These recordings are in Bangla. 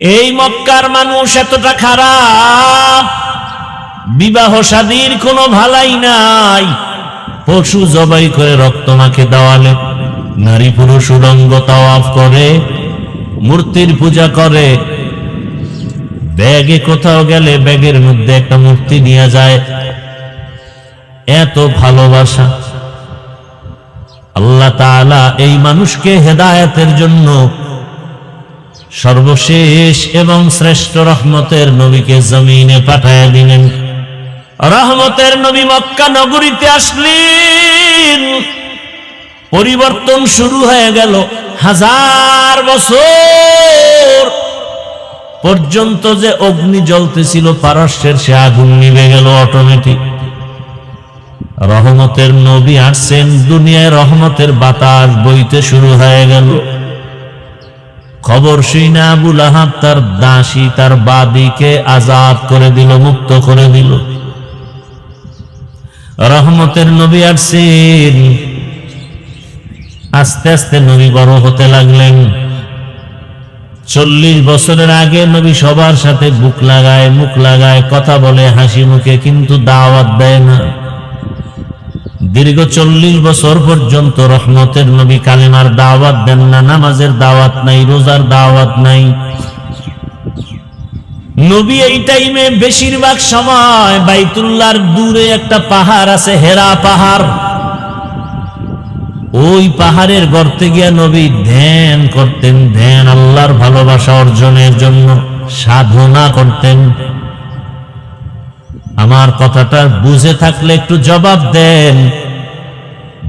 এই মক্কার মানুষ এতটা খারাপ, বিবাহ শাদীর কোনো ভালাই নাই, পশু জবাই করে রক্ত মাখে দেওয়ালে, নারী পুরুষ উলঙ্গ তাওয়াফ করে, মূর্তির পূজা করে, ব্যাগে কোথাও গেলে ব্যাগের মধ্যে একটা মূর্তি নিয়ে যায়। এত ভালোবাসা। আল্লাহ তাআলা এই মানুষকে হেদায়েতের জন্য সর্বশেষ এবং শ্রেষ্ঠ রহমতের নবীকে জমিনে পাঠায় দিলেন। রহমতের নবী মক্কা নগরীতে আসলেন, পরিবর্তন শুরু হয়ে গেল। 1000 বছর পর্যন্ত যে অগ্নি জ্বলতেছিল পারস্যের, সে আগুন নিভে গেল অটোমেটিক। রহমতের নবী আসছেন, দুনিয়ায় রহমতের বাতাস বইতে শুরু হয়ে গেল। খবর শুনে আবু লাহাব তার দাসী, তার বাদীকে আজাদ করে দিল, মুক্ত করে দিল। রহমতের নবী আসছেন। আস্তে আস্তে নবী বড় হতে লাগলেন। 40 বছরের আগে নবী সবার সাথে বুক লাগায়, মুখ লাগায়, কথা বলে হাসি মুখে, কিন্তু দাওয়াত দেয় না। দীর্ঘ 40 বছর পর্যন্ত রহমতের নবী কালিমার দাওয়াত দেন না, নামাজের দাওয়াত নাই, রোজার দাওয়াত নাই। নবী এই টাইমে বেশিরভাগ সময় বাইতুল্লাহর দূরে একটা পাহাড় আছে, হেরা পাহাড়, ওই পাহাড়ের গর্তে গিয়া নবী ধ্যান করতেন। ধ্যান আল্লাহর ভালোবাসা অর্জনের জন্য সাধনা করতেন। আমার কথাটা বুঝে থাকলে একটু জবাব দেন।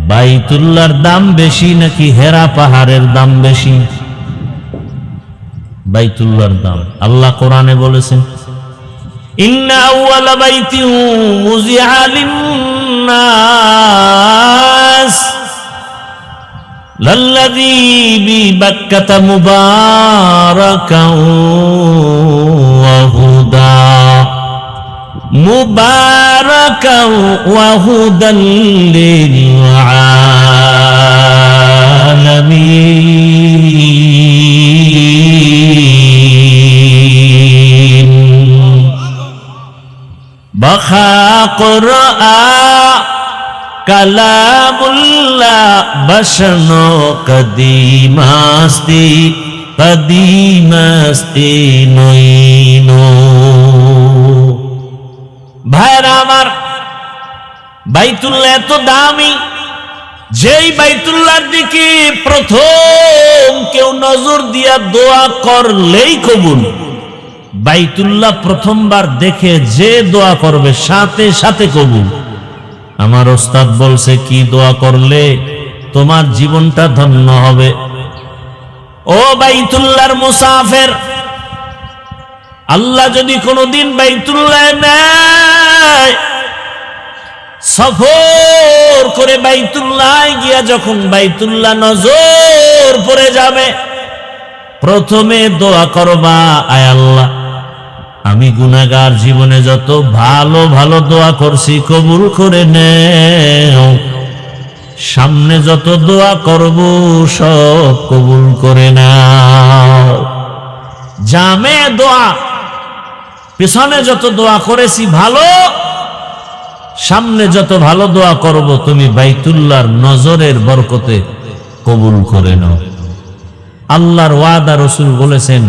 বাইতুল্লাহর দাম বেশি নাকি হেরা পাহাড়ের দাম বেশি? বাইতুল্লাহর দাম। আল্লাহ কোরআনে বলেছেন, ইন্না আউয়ালা বাইতিন উযিআ লিন-নাস লাল্লাযী বিবাক্কাতা মুবারাকান ওয়া হুদা মুবারাকান ওয়া হুদাল লিল আলামিন। বাখা কুরআ কালামুল্লাহ বসনো কদিমাস্তি কদিমাস্তি নইনো। ভাইরা আমার, বাইতুল্লাহ এত দামি, যেই বাইতুল্লাহর দিকে প্রথম কেউ নজর দিয়া দোয়া করলেই কবুল। বাইতুল্লাহ প্রথমবার দেখে যে দোয়া করবে সাথে সাথে কবুল। আমার ওস্তাদ বলছে, কি দোয়া করলে তোমার জীবনটা ধন্য হবে। ও বাইতুল্লাহর মুসাফির, আল্লাহ যদি কোনোদিন বাইতুল্লাহ নেয়, সফর করে বাইতুল্লাহ গিয়া যখন বাইতুল্লাহ নজর পড়ে যাবে, প্রথমে দোয়া করবা, আয় আল্লাহ, আমি গুনাহগার, জীবনে যত ভালো ভালো দোয়া করছি কবুল করে নেও। সামনে যত দোয়া করব সব কবুল করে নাও। জামে দোয়া, পেছনে যত দোয়া করেছি ভালো, সামনে যত ভালো দোয়া করব তুমি বাইতুল্লাহর নজরের বরকতে কবুল করে নাও। আল্লাহর ওয়াদা, রাসূল বলেছেন,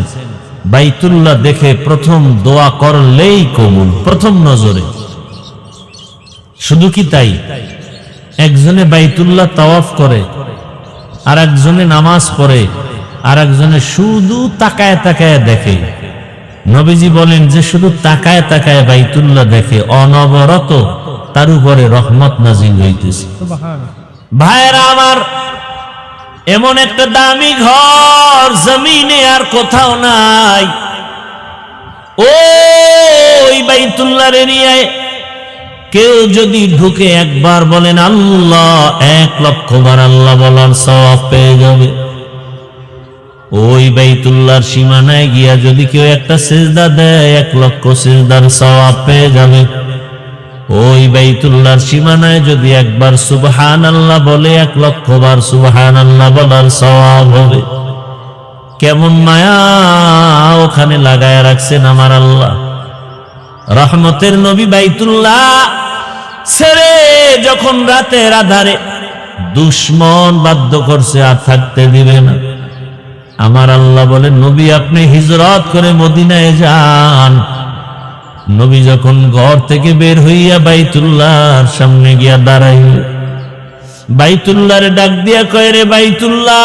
বাইতুল্লাহ দেখে প্রথম দোয়া করলেই কবুল, প্রথম নজরে। শুধু কি তাই, একজনে বাইতুল্লাহ তাওয়াফ করে, আর একজনে নামাজ পড়ে, আর একজনে শুধু তাকায় তাকায় দেখে। নবীজি বলেন যে শুধু তাকায় তাকায় বাইতুল্লাহ দেখে, অনবরত তার উপরে রহমত নাজিল হইতেছে। ভাইরা আমার, এমন একটা দামি ঘর জমিনে আর কোথাও নাই। ওই বাইতুল্লাহর এরিয়ায় কেউ যদি ঢুকে একবার বলেন আল্লাহ, 1 লক্ষ বার আল্লাহ বলার সওয়াব পেয়ে যাবে। ওই বাইতুল্লাহর সীমানায় গিয়া যদি কেউ একটা সিজদা দেয়, 1 লক্ষ সিজদার সওয়াব পেয়ে যাবে। ওই বাইতুল্লাহর সীমানায় যদি একবার সুবহানাল্লাহ বলে, 1 লক্ষ বার সুবহানাল্লাহ বলার সওয়াব হবে। কেমন মায়া ওখানে লাগায় রাখছেন আমার আল্লাহ। রহমতের নবী বাইতুল্লাহ ছেড়ে যখন রাতের আধারে দুশ্মন বাধ্য করছে আর থাকতে দিবে না, আমার আল্লাহ বলেন নবী আপনি হিজরত করে মদিনায় যান। নবী যখন ঘর থেকে বের হইয়া বাইতুল্লাহর সামনে গিয়া দাঁড়াইল, বাইতুল্লাহর ডাক দিয়া কয় রে বাইতুল্লাহ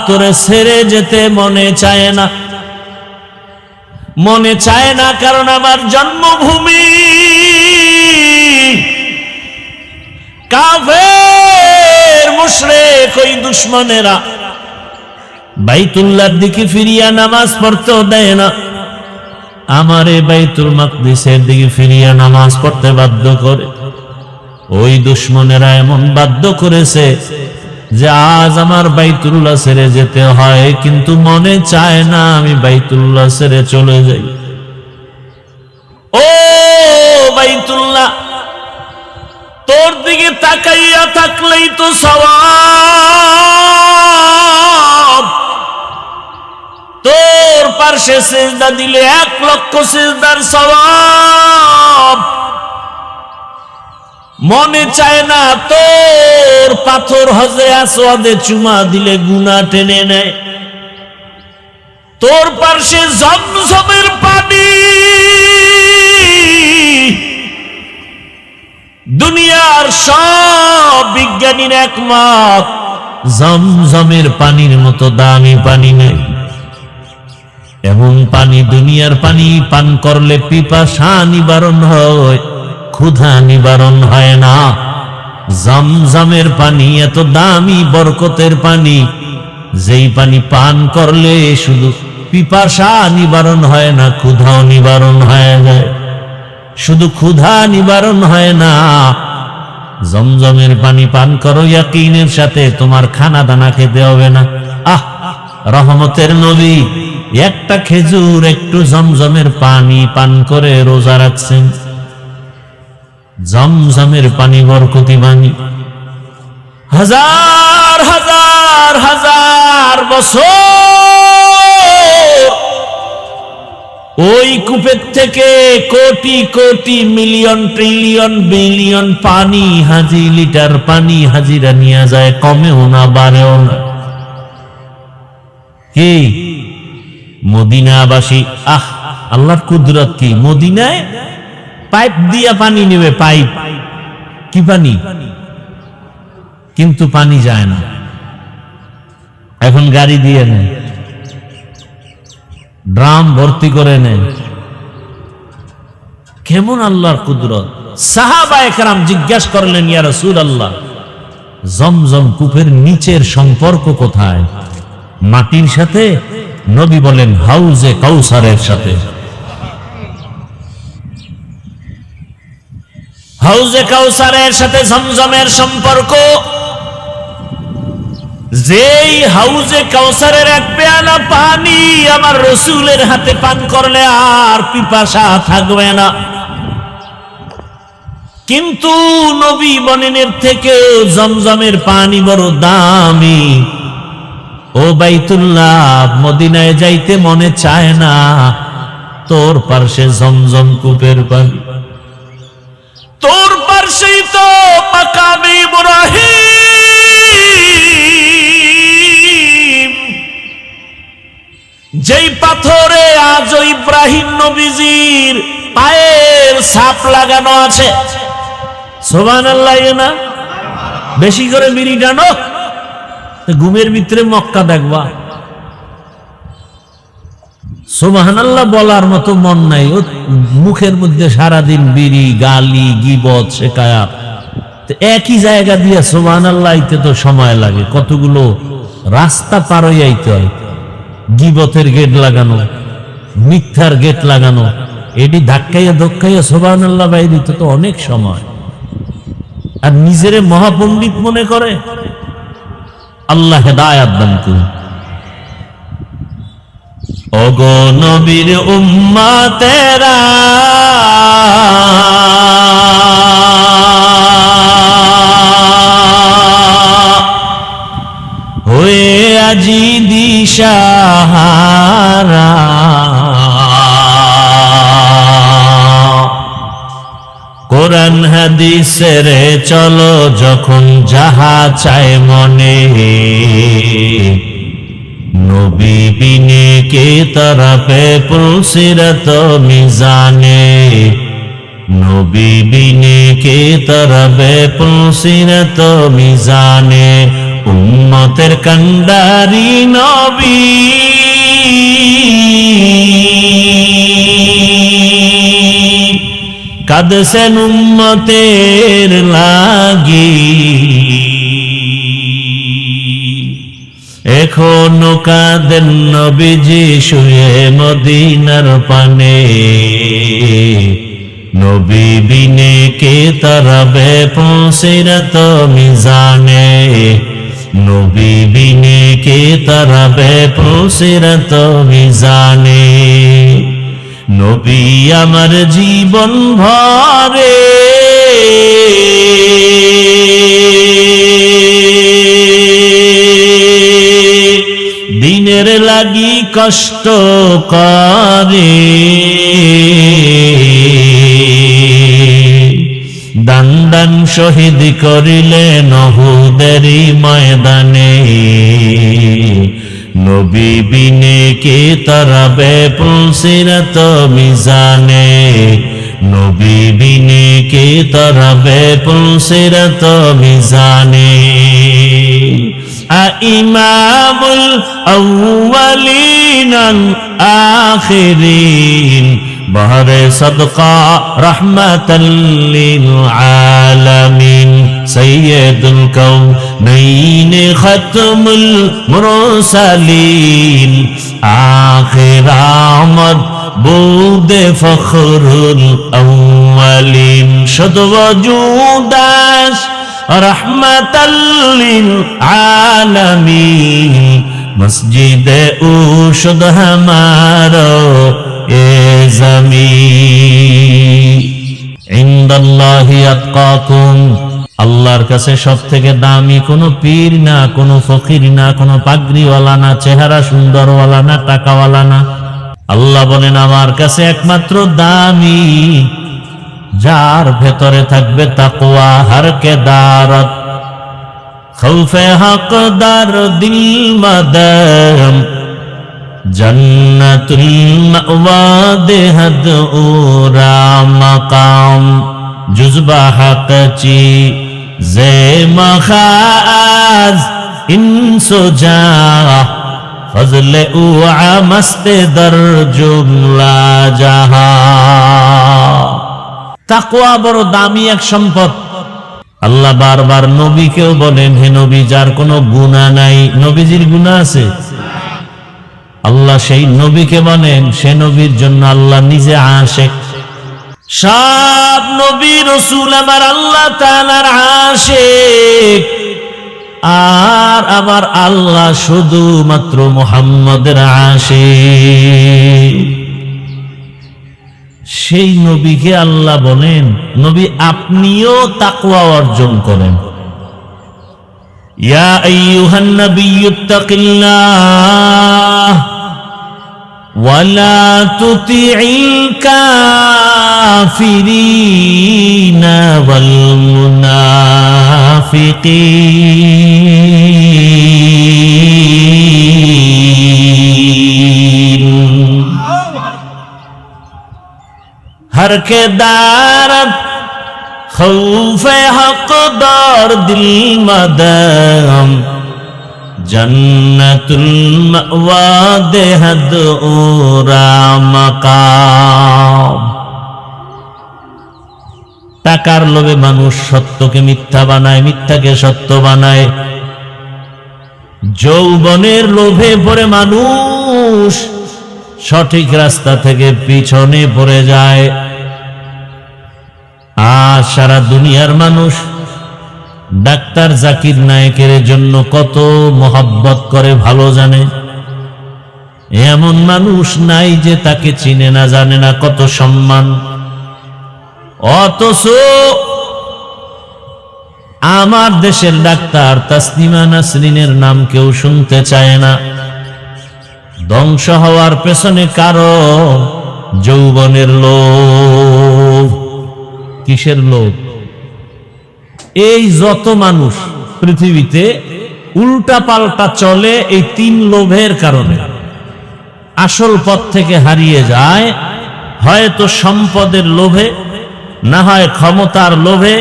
তোরে ছেড়ে যেতে মনে চায় না, মনে চায় না, কারণ আমার জন্মভূমি। কাফের মুশরিক ওই দুশমনেরা বাইতুল্লাহর দিকে ফিরিয়া নামাজ পড়তেও দেয় না, আমারে বাইতুল মাকদিসের দিকে ফিরিয়া নামাজ পড়তে বাধ্য করে। ওই দুশমনেরা এমন বাধ্য করেছে যে আজ আমার বাইতুল্লাহ ছেড়ে যেতে হয়, কিন্তু মনে চায় না আমি বাইতুল্লাহ ছেড়ে চলে যাই। ও বাইতুল্লাহ, তোর দিকে তাকাইয়া থাকলেই তো সওয়াব, তোর পার্শ্বে সিজদা দিলে 1,00,000 সিজদার সওয়াব। মনে চায় না তোর পাথর হজে আসওয়াদে চুমা দিলে গুনাহ টেনে নেয়, তোর পার্শ্বে জমজমের পানি, দুনিয়ার সব বিজ্ঞানীর একমত জমজমের পানির মতো দামি পানি নেই। এমন পানি, দুনিয়ার পানি পান করলে পিপাসা নিবারণ হয়, ক্ষুধা নিবারণ হয় না। জমজমের পানি এত দামি বরকতের পানি, যেই পানি পান করলে শুধু পিপাসা নিবারণ হয় না, ক্ষুধাও নিবারণ হয়ে যায়। শুধু ক্ষুধা নিবারণ হয় না, জমজমের পানি পান করো ইয়াকিনের সাথে, তোমার খানা দানা খেতে হবে না। আহ, রহমতের নবী একটা খেজুর একটু জমজমের পানি পান করে রোজা রাখছেন। জমজমের পানি বরকতি পানি। হাজার হাজার হাজার বছর ওই কূপের থেকে crore crore million trillion billion পানি, হাজি লিটার পানি হাজিরা নিয়ে যায়, কমেও না বাড়েও না। কি মদিনাবাসী, আহ আল্লাহর কুদরত কি! মদিনায় পাইপ দিয়া পানি নেবে, পাইপ কি পানি, কিন্তু পানি যায় না। এখন গাড়ি দিয়ে নেয়, ড্রাম ভর্তি করে নেয়। কেমন আল্লাহর কুদরত! সাহাবায়ে কেরাম জিজ্ঞাসা করলেন ইয়া রাসূলুল্লাহ, জমজম কূপের নিচের সম্পর্ক কোথায়, মাটির সাথে? নবী বলেন হাউজে কাউসারের সাথে। হাউজে কাউসারের সাথে জমজমের সম্পর্ক। যেই হাউজে কাউসারের এক পেয়ালা পানি আমার রসুলের হাতে পান করলে আর পিপাসা থাকবে না। কিন্তু নবী বলেন এর থেকে জমজমের পানি বড় দামি। ও বাইতুল্লাহ, মদিনায় যাইতে মনে চায় না, তোর পার্শ্বে জমজম কূপের পানি, তোর পার্শ্বেই তো মাকামে ইব্রাহিম, যেই পাথরে আজ ইব্রাহিম নবীজির পায়ের ছাপ লাগানো আছে। সুবহানাল্লাহ না? বেশি করে বিড়ি টানো, ঘুমের ভিতরে মক্কা দেখবা। সুবহানাল্লাহ বলার মতো মন নাই, ও মুখের মধ্যে সারাদিন বিড়ি, গালি, গীবত, শিকায়াত। একই জায়গা দিয়ে সুবহানাল্লাহ আইতে তো সময় লাগে, কতগুলো রাস্তা পার হয়ে আইতে হয়। গীবতের গেট লাগানো, মিথ্যার গেট লাগানো, এটি ধাক্কাইয়া ধক্কাইয়া সুবহানাল্লাহ বাইরে তো অনেক সময়। আর নিজেরে মহাপণ্ডিত মনে করে। আল্লাহ হেদায়াত দান করুন। ওগো নবীর উম্মতেরা, হয়ে আজি দিশ দিশাহারা। কোরআন হাদিসের চলো যখন যাহা চায় মনে, নবী বিনে কে তরফে পুলসিরত মিজানে, নবী বিনে কে তরফে পুলসিরত মিজানে। উম্মতের কান্ডারি নবী কাঁদছেন উম্মতের লাগি, এখনো কাঁদেন নবীজি শুয়ে মদিনার পানে। নবী বিনে কে তরবে পুলসিরত মিজানে, নবী বিনে কে তরবে পুলসিরত মিজানে। নবী আমার জীবন ভরে দিনের লাগি কষ্ট করে, দান দান শহীদ করিলেন উহুদেরই ময়দানে। নবী বিনে কে তরবে পুলসিরত মিজানে, নবী বিনে কে তরবে পুলসিরত মিজানে। ইমামুল আউয়ালিন আল আখিরিন বহরে সদকা রহমাতাল লিল আলামিন। সৈয়দুল কাউনাইন খতমুল মুরসালিন আখির আমদ বুদে ফখরুল আউয়ালিন। শুধু ওজুদাস রহমাতাল লিল আলামিন। মসজিদে উশুদ হামারো এ জমিন। ইনদাল্লাহি আতকাকুম, আল্লাহর কাছে সব থেকে দামি কোনো পীর না, কোনো ফকির না, কোনো পাগড়িওয়ালা না, চেহারা সুন্দরওয়ালা না, টাকাওয়ালা না। আল্লাহ বলেন আমার কাছে একমাত্র দামি যার ভেতরে থাকবে তাকওয়া, হরকে দারত, খৌফে হকদার, দিল মাদম, জন্নতুল মাওয়া দেহদ উরা মাকাম, জুজবা হকচি জে মখাজ ইনসুজা, ফজলে উআ মস্তে দর জুমলা জাহা। তাকওয়া বড় দামি এক সম্পদ। আল্লাহ বারবার নবীকেও বলেন, হে নবী যার কোনো গুনাহ নাই। নবীজির গুনাহ আছে? আল্লাহ সেই নবীকে বলেন, সে নবীর জন্য আল্লাহ নিজে আশিক। সব নবী রাসূল আমার আল্লাহ তাআলার আশিক, আর আমার আল্লাহ শুধুমাত্র মুহাম্মদের আশিক। সেই নবীকে আল্লাহ বলেন, নবী আপনিও তাকওয়া অর্জন করেন। ইয়া আইয়ুহান নাবিয়্যুত্তাকিল্লাহ ওয়ালা তুতিইল কাফিরিনা ওয়াল মুনাফিকিন। हर के दारत खौफे हक़दार दिल मदम, जन्नतुल मअवा देहद उरा मकाम। টাকার লোভে মানুষ সত্যকে মিথ্যা বানায়, মিথ্যাকে সত্য বানায়। যৌবনের লোভে পড়ে মানুষ সঠিক রাস্তা থেকে পিছনে পড়ে যায়। আর সারা দুনিয়ার মানুষ ডাক্তার জাকির নায়েকের জন্য কত মহব্বত করে ভালো জানে। এমন মানুষ নাই যে তাকে চিনে না, জানে না কত সম্মান। অথচ আমার দেশের ডাক্তার তাসলিমা নাসরিনের নাম কেউ শুনতে চায় না। ধ্বংস হওয়ার পেছনে কারণ যৌবনের লোভ। কিসের লোভ? এই যত মানুষ পৃথিবীতে উল্টা পাল্টা চলে এই তিন লোভের কারণে আসল পথ থেকে হারিয়ে যায়। হয়তো সম্পদের লোভে, না হয় ক্ষমতার লোভে,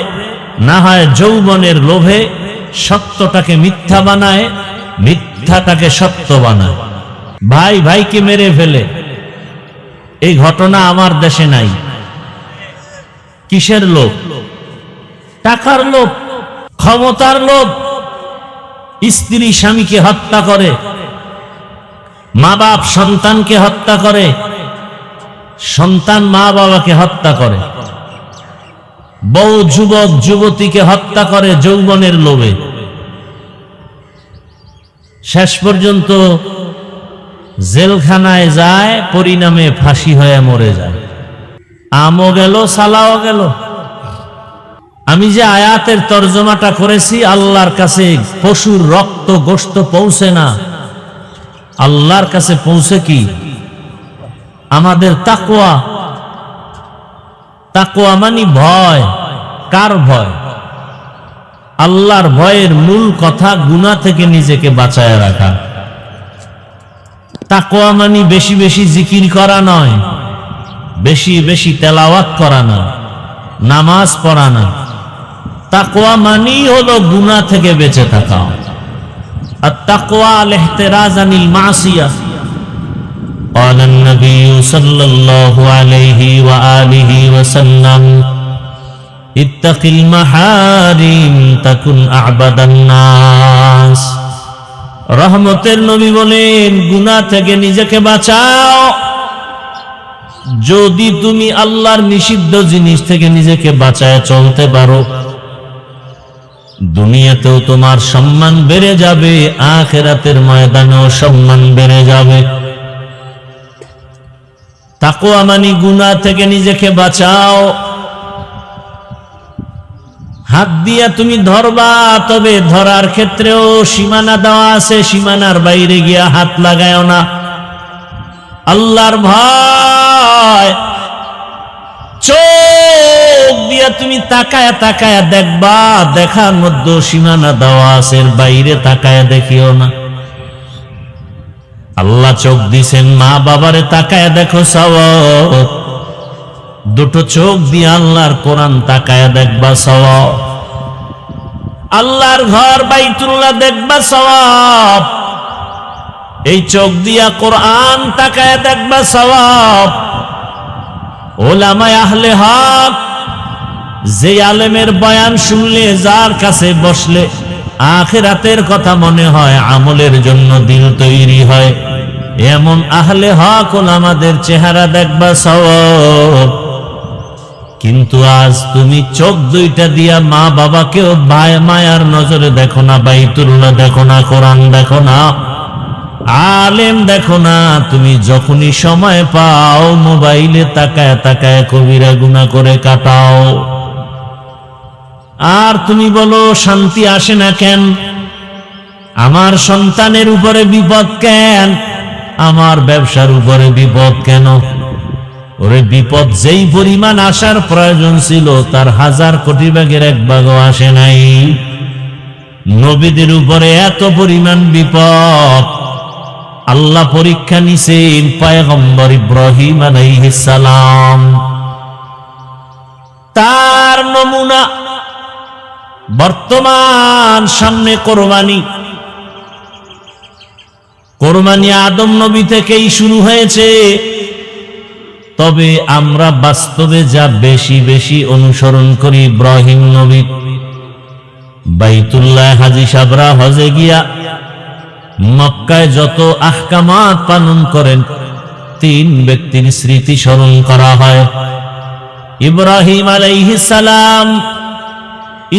না হয় যৌবনের লোভে সত্যটাকে মিথ্যা বানায়, মিথ্যাটাকে সত্য বানায়। ভাই ভাইকে মেরে ফেলে, এই ঘটনা আমার দেশে নাই। কিসের লোভ? টাকার লোভ, ক্ষমতার লোভ। স্ত্রী স্বামীকে হত্যা করে, মা বাপ সন্তানকে হত্যা করে, সন্তান মা বাবাকে হত্যা করে, বউ যুবক যুবতীকে হত্যা করে যৌবনের লোভে। শেষ পর্যন্ত জেলখানায় যায়, পরিণামে ফাঁসি হয়ে মরে যায়। আমও গেল, সালাও গেল। আমি যে আয়াতের তর্জমাটা করেছি, আল্লাহর কাছে পশুর রক্ত গোশত পৌঁছে না, আল্লাহর কাছে পৌঁছে কি? আমাদের তাকওয়া। তাকওয়া মানে ভয়। কার ভয়? আল্লাহর ভয়ের মূল কথা গুনাহ থেকে নিজেকে বাঁচায় রাখা। তাকওয়া মানে বেশি বেশি জিকির করা নয়, বেশি বেশি তেলাওয়াত করা না, নামাজ পড়া না। তাকওয়া মানেই হলো গুনাহ থেকে বেঁচে থাকা। আর তাকওয়া আল-ইহতিরাজ আনিল মাসিয়া। قال النبي صلى الله عليه وآله وسلم اتق المحارم تكن أعبد الناس। রহমতের নবী বলেন, গুনাহ থেকে নিজেকে বাঁচাও। যদি তুমি আল্লাহর নিষিদ্ধ জিনিস থেকে নিজেকে বাঁচায় চলতে পারো, দুনিয়াতেও তোমার সম্মান বেড়ে যাবে, আখিরাতের ময়দানেও সম্মান বেড়ে যাবে। তাকওয়া মানে গুনাহ থেকে নিজেকে বাঁচাও। হাত দিয়া তুমি ধরবা, তবে ধরার ক্ষেত্রেও সীমানা দেওয়া আছে, সীমানার বাইরে গিয়া হাত লাগায়ও না। আল্লাহর ভয়। চোখ দিয়া তুমি তাকায়া তাকায়া দেখবা, দেখার মধ্যে সীমানা দেওয়া আছে, বাইরে তাকায়া দেখিও না। আল্লাহ চোখ দিছেন, মা বাবারে তাকায়া দেখো সওয়াব। দুটো চোখ দিয়ে আল্লাহর কোরআন তাকায়া দেখবা সওয়াব। আল্লাহর ঘর বাইতুল্লাহ দেখবা সওয়াব। এই চোখ দিয়া কোরআন তাকায়া দেখবা সওয়াব। উলামায়ে আহলে হক, যে আলেমের বয়ান শুনলে, যার কাছে বসলে আখিরাতের কথা মনে হয়, আমলের জন্য দিল তৈরি হয়, এমন আহলে হক ওলামাদের চেহারা দেখবা সওয়াব। কিন্তু আজ তুমি চোখ দুইটা দিয়া মা বাবাকেও মায়ার নজরে দেখো না, বাইতুল্লাহ দেখো না, কোরআন দেখো না, আলেম দেখো না। তুমি যখনই সময় পাও মোবাইলে তাকায় তাকায় কবিরা গুনাহ করে কাটাও। আর তুমি বলো শান্তি আসে না কেন? আমার সন্তানের উপরে বিপদ কেন? আমার ব্যবসার উপরে বিপদ কেন? ওরে বিপদ যেই পরিমাণ আসার প্রয়োজন ছিল, তার 1000 কোটি ভাগের 1 ভাগও আসে নাই। নবীদের উপরে এত পরিমাণ বিপদ। আল্লাহ পরীক্ষা নিছেন পয়গম্বর ইব্রাহিম আলাইহিস সালাম। তার নমুনা বর্তমান সামনে কোরবানি। কোরবানি আদম নবী থেকেই শুরু হয়েছে, তবে আমরা বাস্তবে যা বেশি বেশি অনুসরণ করি ইব্রাহিম নবী। বাইতুল্লাহ হাজী সাবরা হজে গিয়া মক্কায় যত আহকামাত পালন করেন, 3 ব্যক্তির স্মৃতি স্মরণ করা হয়। ইব্রাহিম আলাইহিস সালাম,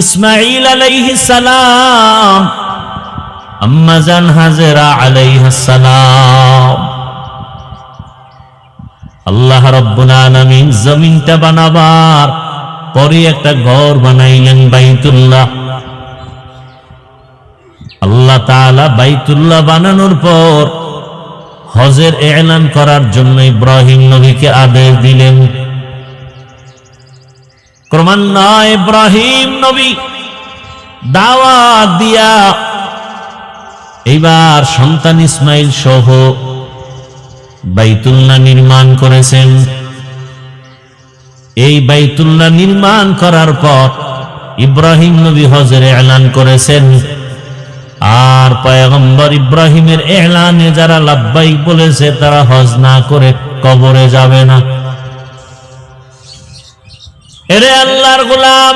ইসমাঈল আলাইহিস সালাম, আম্মা জান হাজেরা আলাইহিস সালাম। আল্লাহ রাব্বুল আলামিন জমিনটা বানাবার পরে একটা ঘর বানাইলেন বাইতুল্লাহ। আল্লাহ তাআলা বাইতুল্লাহ বানানোর পর হজের এলান করার জন্য ইব্রাহিম নবীকে আদেশ দিলেন। ক্রমান্বয়ে ইব্রাহিম নবী দাওয়াত দিয়া এইবার সন্তান ইসমাইল সহ বাইতুল্লাহ নির্মাণ করেছেন। এই বাইতুল্লাহ নির্মাণ করার পর ইব্রাহিম নবী হজের এলান করেছেন। আর পয়গম্বর ইব্রাহিমের এলানে যারা লাব্বাইক বলেছে তারা হজ না করে কবরে যাবে না। এরে আল্লাহর গোলাম,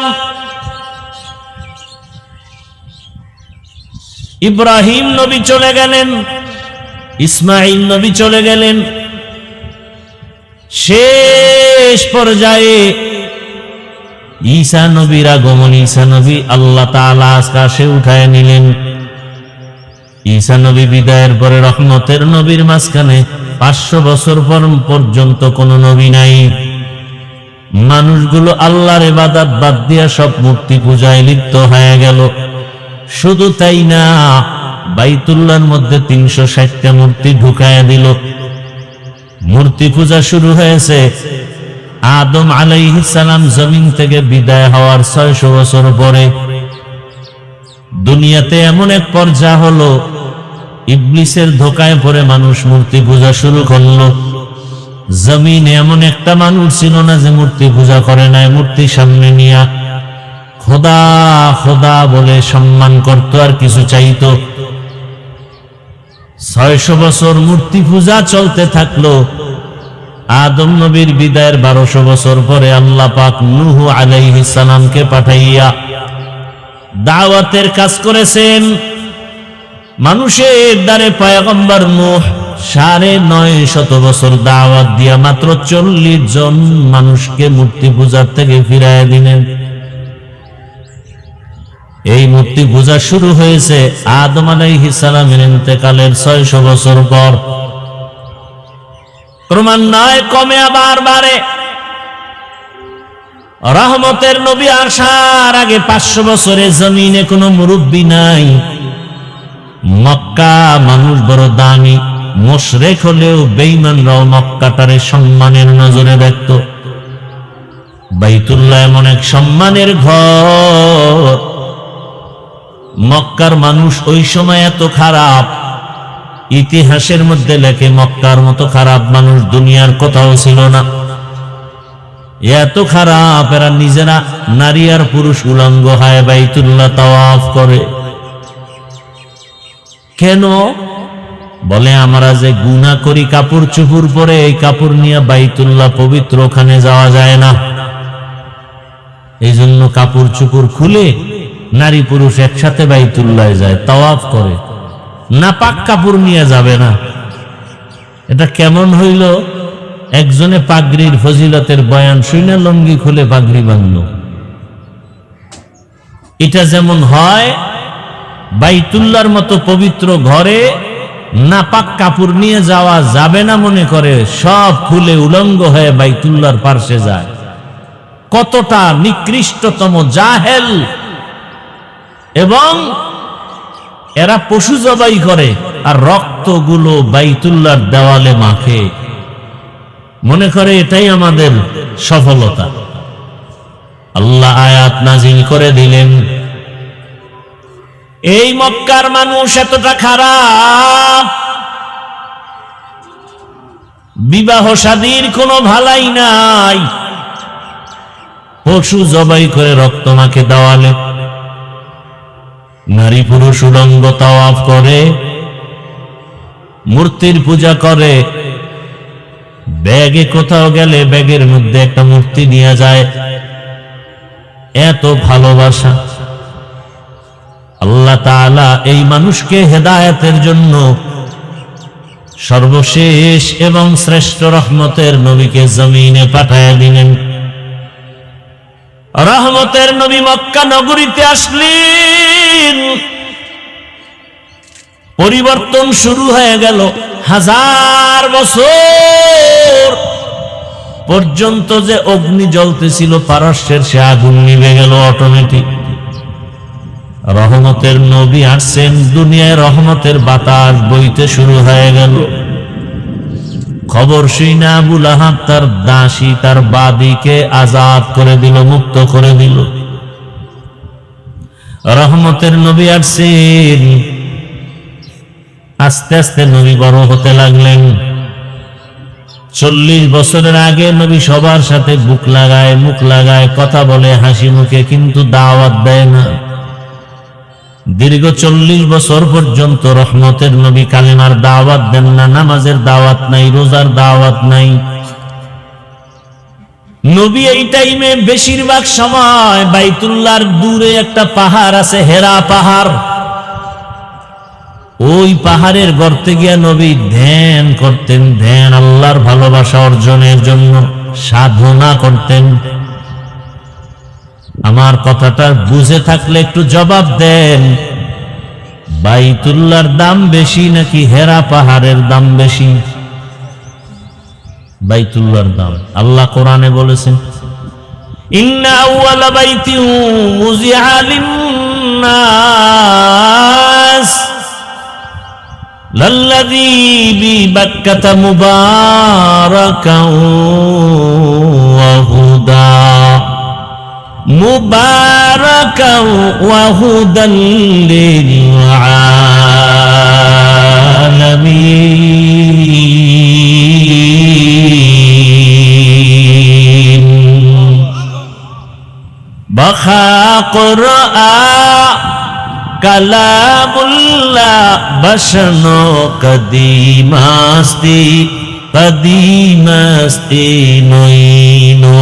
ইব্রাহিম নবী চলে গেলেন, ইসমাইল নবী চলে গেলেন। শেষ পর্যায়ে ঈসা নবীর আগমন। ঈসা নবী আল্লাহ তাআলা আকাশে উঠায় নিলেন। ঈসা নবী বিদায়ের পরে রহমতের নবীর মাঝখানে 500 বছর পর্যন্ত কোনো নবী নাই। মানুষগুলো আল্লাহর ইবাদত বাদ দিয়া সব মূর্তি পূজায় লিপ্ত হয়ে গেল। শুধু তাই না, বাইতুল্লাহর মধ্যে 360টা মূর্তি ঢুকায়া দিল। মূর্তি পূজা শুরু হয়েছে আদম আলাইহিস সালাম জমিন থেকে বিদায় হওয়ার 600 বছর পরে। দুনিয়াতে এমন এক পর্যায় হলো, ইবলিসের ধোকায় পড়ে মানুষ মূর্তি পূজা শুরু করলো। জমিনে এমন একটা মানুষ ছিল না যে মূর্তি পূজা করে নাই। মূর্তি সামনে নিয়া খোদা খোদা বলে সম্মান করত আর কিছু চাইতো। 600 বছর মূর্তি পূজা চলতে থাকলো। আদম নবীর বিদায়ের 1200 বছর পরে আল্লাহ পাক নূহ আলাইহিস সালামকে পাঠাইয়া দাওয়াতের কাজ করেছেন। মানুষের দ্বারে পয়গম্বর নূহ 950 বছর দাওয়াত দিয়া মাত্র 40 জন মানুষকে মূর্তি পূজার থেকে ফিরাইয়া দিলেন। এই মূর্তি পূজা শুরু হয়েছে আদম আলাইহিস সালামের ইন্তেকালের 600 বছর পর। ক্রমান্বয়ে কমে আবার বাড়ে। রহমতের নবী আসার আগে 500 বছরে জমিনে কোনো মুরব্বী নাই। মক্কা মানুষ বড় দামি, মুশরিক হলেও বেঈমানরাও মক্কাটারে সম্মানের নজরে দেখত। বাইতুল্লাহ এমন এক সম্মানের ঘর। মক্কার মানুষ ওই সময় এত খারাপ, ইতিহাসের মধ্যে লেখে মক্কার মতো খারাপ মানুষ দুনিয়ার কোথাও ছিল না। এত খারাপ, এরা নিজেরা নারী আর পুরুষ উলঙ্গ হয় বাইতুল্লাহ তাওয়াফ করে। কেন? বলে আমরা যে গুনাহ করি কাপড় চুপুর পরে, এই কাপড় নিয়ে বাইতুল্লাহ পবিত্র, ওখানে যাওয়া যায় না। এই জন্য কাপড় চুপুর খুলে নারী পুরুষ একসাথে বাইতুল্লাহ যায়, তাওয়াফ করে। নাপাক কাপড় নিয়ে যাবে না। এটা কেমন হইল? একজনে পাগড়ির ফজিলতের বয়ান শুনে লঙ্গি খুলে পাগড়ি বাঁধল। এটা যেমন হয়, বাইতুল্লাহর মতো পবিত্র ঘরে নাপাক কাপড় নিয়ে যাওয়া যাবে না মনে করে সব খুলে উলঙ্গ হয়ে বাইতুল্লাহর পার্শ্বে যায়। কতটা নিকৃষ্টতম জাহেল! এবং এরা পশু জবাই করে আর রক্তগুলো বাইতুল্লাহর দেওয়ালে মাখে, মনে করে এটাই আমাদের সফলতা। আল্লাহ আয়াত নাজিল করে দিলেন, এই মক্কার মানুষ এতটা খারাপ, বিবাহ শাদীর কোনো ভালাই নাই। পশু জবাই করে রক্ত মাখে দেওয়ালে, নারী পুরুষ উলঙ্গ তাওয়াফ করে, মূর্তির পূজা করে। ব্যাগে কোথাও গেলে ব্যাগের মধ্যে একটা মূর্তি নিয়ে যায়। এত ভালোবাসা! আল্লাহ তাআলা এই মানুষকে হেদায়েতের জন্য সর্বশেষ এবং শ্রেষ্ঠ রহমতের নবীকে জমিনে পাঠায়া দিলেন। রহমতের নবী মক্কা নগরীতে আসলেন, পরিবর্তন শুরু হয়ে গেল। 1000 বছর পর্যন্ত যে অগ্নি জ্বলতেছিল পারস্যের, সে আগুন নিভে গেল অটোমেটিক। রহমতের নবী আসছেন, দুনিয়ায় রহমতের বাতাস বইতে শুরু হয়ে গেল। খবর শুনে আবু লাহাব তার দাসী তার বাদীকে আজাদ করে দিল, মুক্ত করে দিল। রহমতের নবী আসছেন। আস্তে আস্তে নবী বড় হতে লাগলেন। 40 বছরের আগে নবী সবার সাথে বুক লাগায় মুখ লাগায় কথা বলে হাসি মুখে, কিন্তু দাওয়াত দেয় না। দীর্ঘ 40 বছর পর্যন্ত রহমতের নবী কালেমার দাওয়াত দেন না, নামাজের দাওয়াত নাই, রোজার দাওয়াত নাই। নবী এই টাইমে বেশিরভাগ সময় বাইতুল্লাহর দূরে একটা পাহাড় আছে, হেরা পাহাড়, ওই পাহাড়ের গর্তে গিয়া নবী ধ্যান করতেন। ধ্যান আল্লাহর ভালোবাসা অর্জনের জন্য সাধনা করতেন। আমার কথাটা বুঝে থাকলে একটু জবাব দেন, বাইতুল্লাহর দাম বেশি নাকি হেরা পাহাড়ের দাম বেশি? বাইতুল্লাহর দাম। আল্লাহ কোরআনে বলেছেন, ইন্না আউয়ালা বাইতিন উযিআ লিন-নাস লাল্লাযী বিবাক্কাতা মুবারাকান ওয়া হুদা মুবারাকান ওয়া হুদাল লিল আলামিন। বাখা কুরআ কালামুল্লাহ বসনো কদিমাস্তি কদিমাস্তি নইনো।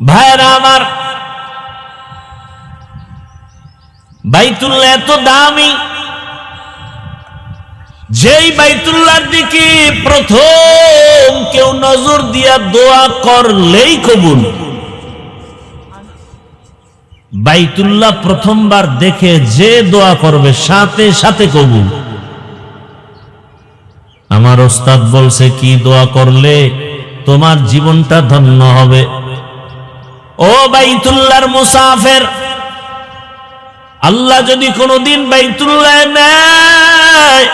ভাইরা আমার, বাইতুল্লাহ এত দামি, যেই বাইতুল্লাহর দিকে প্রথম কেউ নজর দিয়া দোয়া করলেই কবুল। বাইতুল্লাহ প্রথমবার দেখে যে দোয়া করবে সাথে সাথে কবুল। আমার ওস্তাদ বলছে কি দোয়া করলে তোমার জীবনটা ধন্য হবে। ও বাইতুল্লাহর মুসাফির, আল্লাহ যদি কোনোদিন বাইতুল্লাহ নেয়,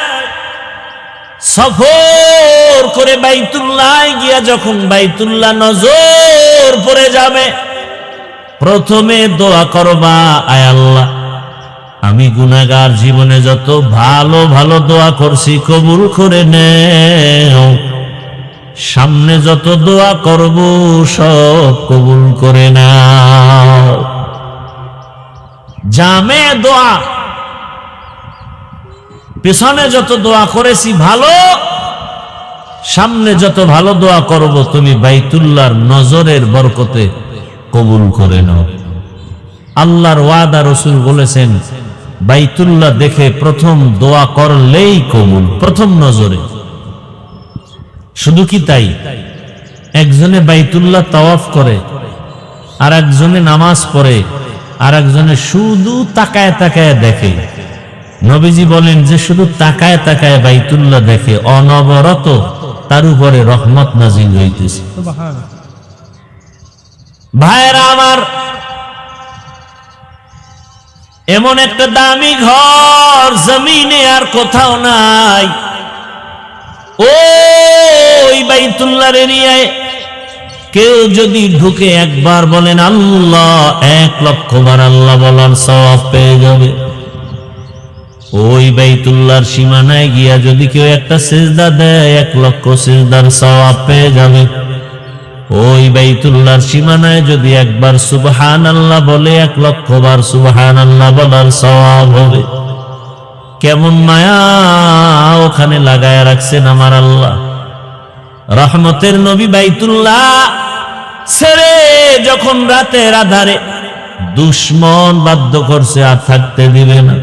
সফর করে বাইতুল্লাহ গিয়া যখন বাইতুল্লাহ নজর পড়ে যাবে, প্রথমে দোয়া করবা, আয় আল্লাহ আমি গুনাহগার, জীবনে যত ভালো ভালো দোয়া করছি কবুল করে নেও, সামনে যত দোয়া করব সব কবুল করে নাও। জামে দোয়া, পেছনে যত দোয়া করেছি ভালো, সামনে যত ভালো দোয়া করব তুমি বাইতুল্লাহর নজরের বরকতে কবুল করে নাও। আল্লাহর ওয়াদা, রাসূল বলেছেন বাইতুল্লাহ দেখে প্রথম দোয়া করলেই কবুল, প্রথম নজরে। শুধু কি তাই, একজনে বাইতুল্লাহ তাওয়াফ করে, আর একজনে নামাজ পড়ে, আর একজনে শুধু তাকায় তাকায় দেখে। নবীজি বলেন যে শুধু তাকায় তাকায় বাইতুল্লাহ দেখে, অনবরত তার উপরে রহমত নাজিল হইতেছে। ভাইরা আমার, এমন একটা দামি ঘর জমিনে আর কোথাও নাই। ওই বাইতুল্লাহর এরিয়ায় কেউ যদি ঢুকে একবার বলেন আল্লাহ, 1 লক্ষ বার আল্লাহ বলার সওয়াব পেয়ে যাবে। ওই বাইতুল্লাহর সীমানায় গিয়া যদি কেউ একটা সিজদা দেয়, 1 লক্ষ সিজদার সওয়াব পেয়ে যাবে। ওই বাইতুল্লাহর সীমানায় যদি একবার সুবহানাল্লাহ বলে, 1 লক্ষ বার সুবহানাল্লাহ বলার সওয়াব হবে। কেমন মায়া ওখানে লাগায় রাখছেন আমার আল্লাহ। রহমতের নবী বাইতুল্লাহ ছেড়ে যখন রাতের আধারে দুশমন বাধ্য করছে আর থাকতে দিবে না,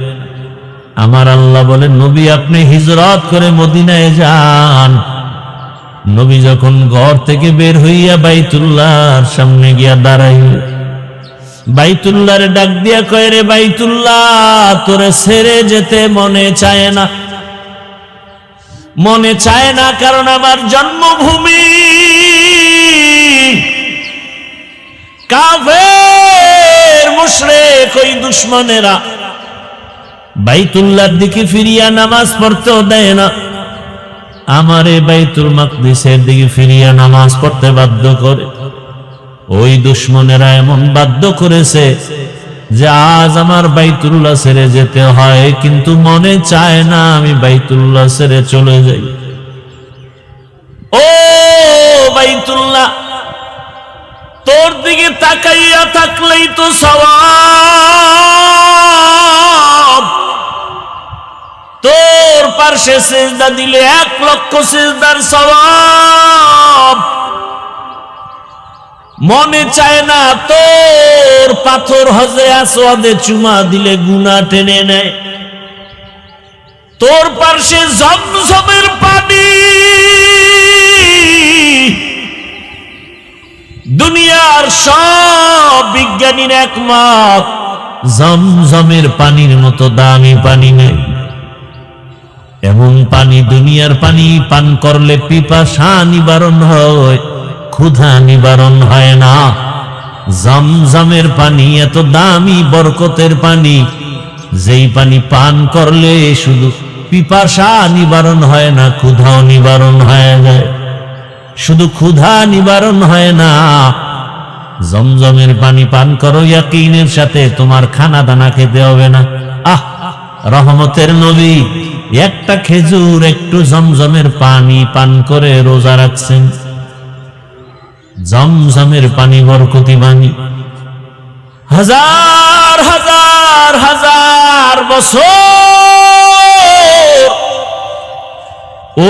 আমার আল্লাহ বলে নবী আপনি হিজরত করে মদিনায় যান। নবী যখন ঘর থেকে বের হইয়া বাইতুল্লাহর সামনে গিয়া দাঁড়াইল, বাইতুল্লাহরে ডাক দিয়া কয়, রে বাইতুল্লাহ তোরে ছেড়ে যেতে মনে চায় না, মনে চায় না, কারণ আমার জন্মভূমি। কাফের মুশরিক ওই দুশমনেরা বাইতুল্লাহর দিকে ফিরিয়া নামাজ পড়তেও দেয় না। আমারে বাইতুল মাকদিসের দিকে ফিরিয়ে নামাজ পড়তে বাধ্য করে। ওই দুশমনেরা এমন বাধ্য করেছে যে আজ আমার বাইতুল্লাহ ছেড়ে যেতে হয়, কিন্তু মনে চায় না আমি বাইতুল্লাহ ছেড়ে চলে যাই। ও বাইতুল্লাহ, তোর দিকে তাকাইয়া থাকলেই তো সওয়াব। তোর পার্শ্বে সিজদা দিলে 1,00,000 সিজদার সওয়াব। মনে চায় না তোর পাথর হজরে আসওয়াদে চুমা দিলে গুনাহ টেনে নেয়। তোর পার্শ্বে জমজমের পানি, দুনিয়ার সব বিজ্ঞানীর একমত জমজমের পানির মতো দামি পানি নেই। এমন পানি, দুনিয়ার পানি পান করলে পিপাসা নিবারণ হয়, ক্ষুধা নিবারণ হয় না। জমজমের পানি এত দামি বরকতের পানি, যেই পানি পান করলে শুধু পিপাসা নিবারণ হয় না, ক্ষুধাও নিবারণ হয়ে যায়। শুধু ক্ষুধা নিবারণ হয় না, জমজমের পানি পান করো ইয়াকিনের সাথে, তোমার খানা দানা খেতে হবে না। রহমতের নবী একটা খেজুর, একটু জমজমের পানি পান করে রোজা রাখছেন। জমজমের পানি বরকতি পানি। হাজার হাজার হাজার বছর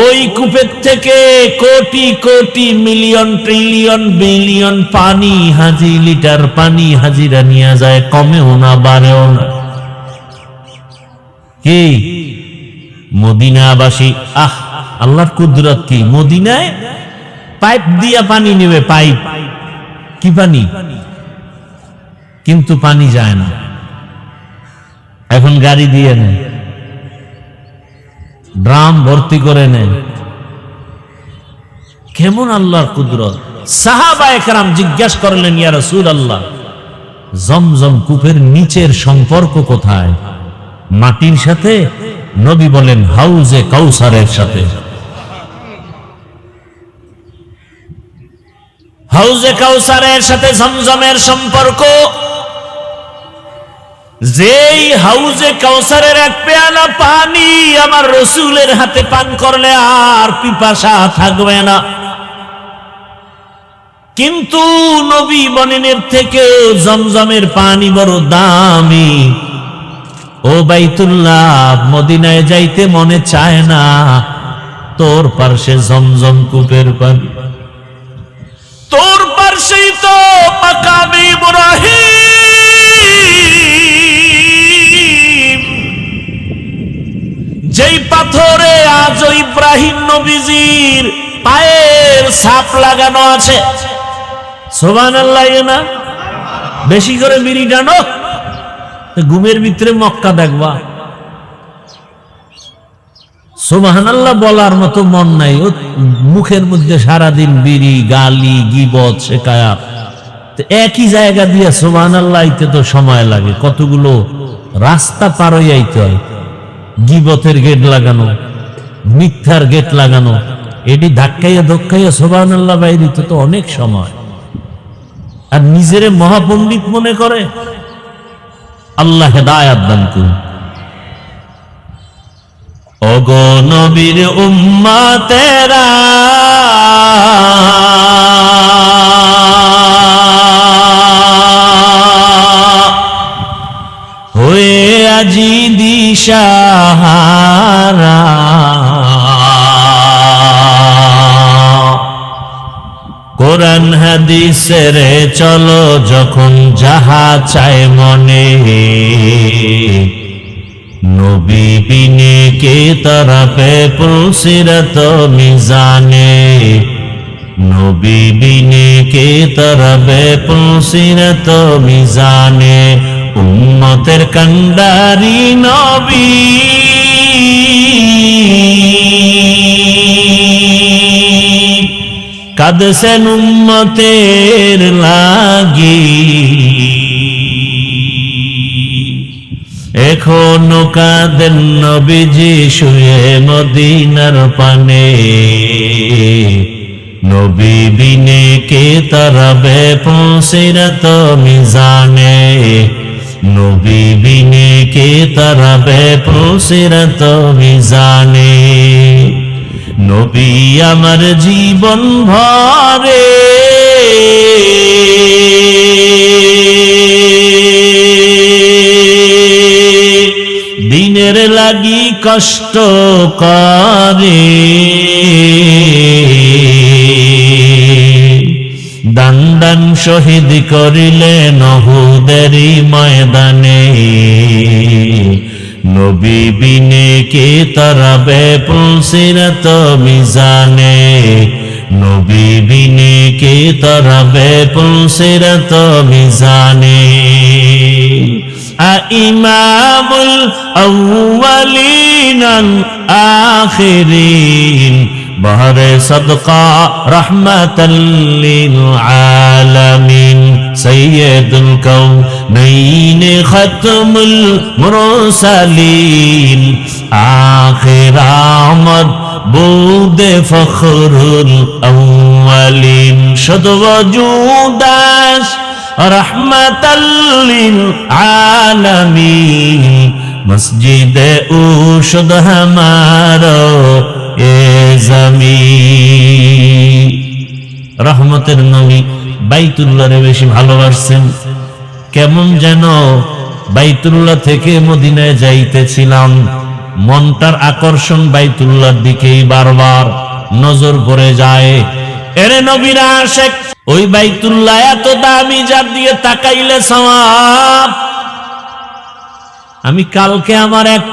ওই কূপের থেকে crore crore million trillion billion পানি, হাজি লিটার পানি হাজিরা নিয়ে যায়, কমেও না বাড়েও না। কি মদিনাবাসী, আল্লাহর কুদরত কি! মদিনায় পাইপ দিয়া পানি নেবে, পাইপ, কি পানি, কিন্তু পানি যায় না। এখন গাড়ি দিয়ে নেয়, ড্রাম ভর্তি করে নেয়। কেমন আল্লাহর কুদরত! সাহাবায়ে কেরাম জিজ্ঞাসা করলেন, ইয়া রাসূলুল্লাহ, জমজম কূপের নিচের সম্পর্ক কোথায়? মাটির সাথে? নবী বলেন, হাউজে কাউসারের সাথে। হাউজে কাউসারের সাথে জমজমের সম্পর্ক। যেই হাউজে কাউসারের এক পেয়ালা পানি আমার রসুলের হাতে পান করলে আর পিপাসা থাকবে না। কিন্তু নবী বলেন, এর থেকে জমজমের পানি বড় দামি। ও বাইতুল্লাহ, মদিনায় যাইতে মনে চায় না, তোর পার্শ্বে জমজম কূপের পানি, তোর পার্শ্বেই তো মাকামে ইব্রাহিম, যেই পাথরে আজ ইব্রাহিম নবীজির পায়ের ছাপ লাগানো আছে। সুবহানাল্লাহ না? বেশি করে বিড়ি টানো, ঘুমের ভিতরে মক্কা দেখবা। সুবহানাল্লাহ বলার মতো মন নাই, ও মুখের মধ্যে সারাদিন বিড়ি, গালি, গীবত, শিকায়াত। একই জায়গা দিয়ে সুবহানাল্লাহ আইতে তো সময় লাগে, কতগুলো রাস্তা পার হয়ে আইতে হয়। গীবতের গেট লাগানো, মিথ্যার গেট লাগানো, এটি ধাক্কাইয়া ধক্কাইয়া সুবহানাল্লাহ বাইরে তো অনেক সময়। আর নিজেরে মহাপণ্ডিত মনে করে। আল্লাহ হেদায়েত দান করুন। ওগো নবীর উম্মতেরা, হয়ে আজি দিশাহারা, কোরআন হাদিসের চলো যখন যাহা চায় মনে, নবী বিনে কে তরফে পুলসিরত মিজানে, নবী বিনে কে তরফে পুলসিরত মিজানে, উম্মতের কান্ডারি নবী, কাঁদছেন উম্মতের লাগি। এখনো কাঁদেন নবীজি শুয়ে মদিনার পানে, নবী বিনে কে তারাবে পৌঁছিরাত মিজানে, নবী বিনে কে তারাবে পৌঁছিরাত মিজানে। নবী আমার জীবন ভরে দিনের লাগি কষ্ট করে, দান দান শহীদ করিলেন উহুদেরই ময়দানে, নবী বিনে কে তারাবে পৌঁছিরাত মিজানে, নবী বিনে কে তারাবে পৌঁছিরাত মিজানে। ইমামুল আউয়ালিন আল আখিরিন বহরে সদকা রহমাতাল লিল আলামিন, সাইয়্যিদুল কাউনাইন খাতমুল মুরসালিন, আখির আমদ বুদে ফখরুল আউয়ালিন, শুধু ওজুদাস রহমাতাল লিল আলামিন, মসজিদে উশুদ হামারো এ জমিন। রহমতের নবী বাইতুল্লাহরে বেশি ভালোবাসছেন। কেমন যেন বাইতুল্লাহ থেকে মদিনায় যাইতেছিলাম, মনটার আকর্ষণ বাইতুল্লাহর দিকেই বারবার নজর পড়ে যায়। এরে নবীর আশিক, ওই বাইতুল্লাহ এত দামি, যার দিয়ে তাকাইলে সওয়াব। আমি কালকে আমার এক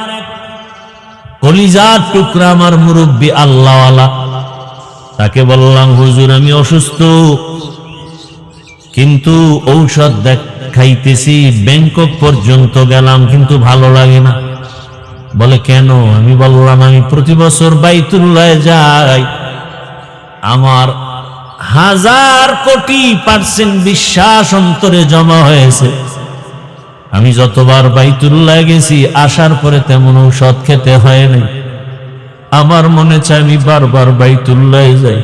কলিজার টুকরা, আমার মুরব্বী আল্লাহওয়ালা, তাকে বললাম হুজুর আমি অসুস্থ, কিন্তু ঔষধ খাইতেছি, ব্যাংকক পর্যন্ত গেলাম কিন্তু ভালো লাগে না। বলে কেন? আমি বললাম আমি প্রতি বছর বাইতুল্লাহ যাই, আমার 1000 কোটি % বিশ্বাস অন্তরে জমা হয়েছে। আমি যতবার বাইতুল্লাহ গেছি, আসার পরে তেমন ঔষধ খেতে হয় নাই। আমার মনে চায় আমি বারবার বাইতুল্লাহ যাই।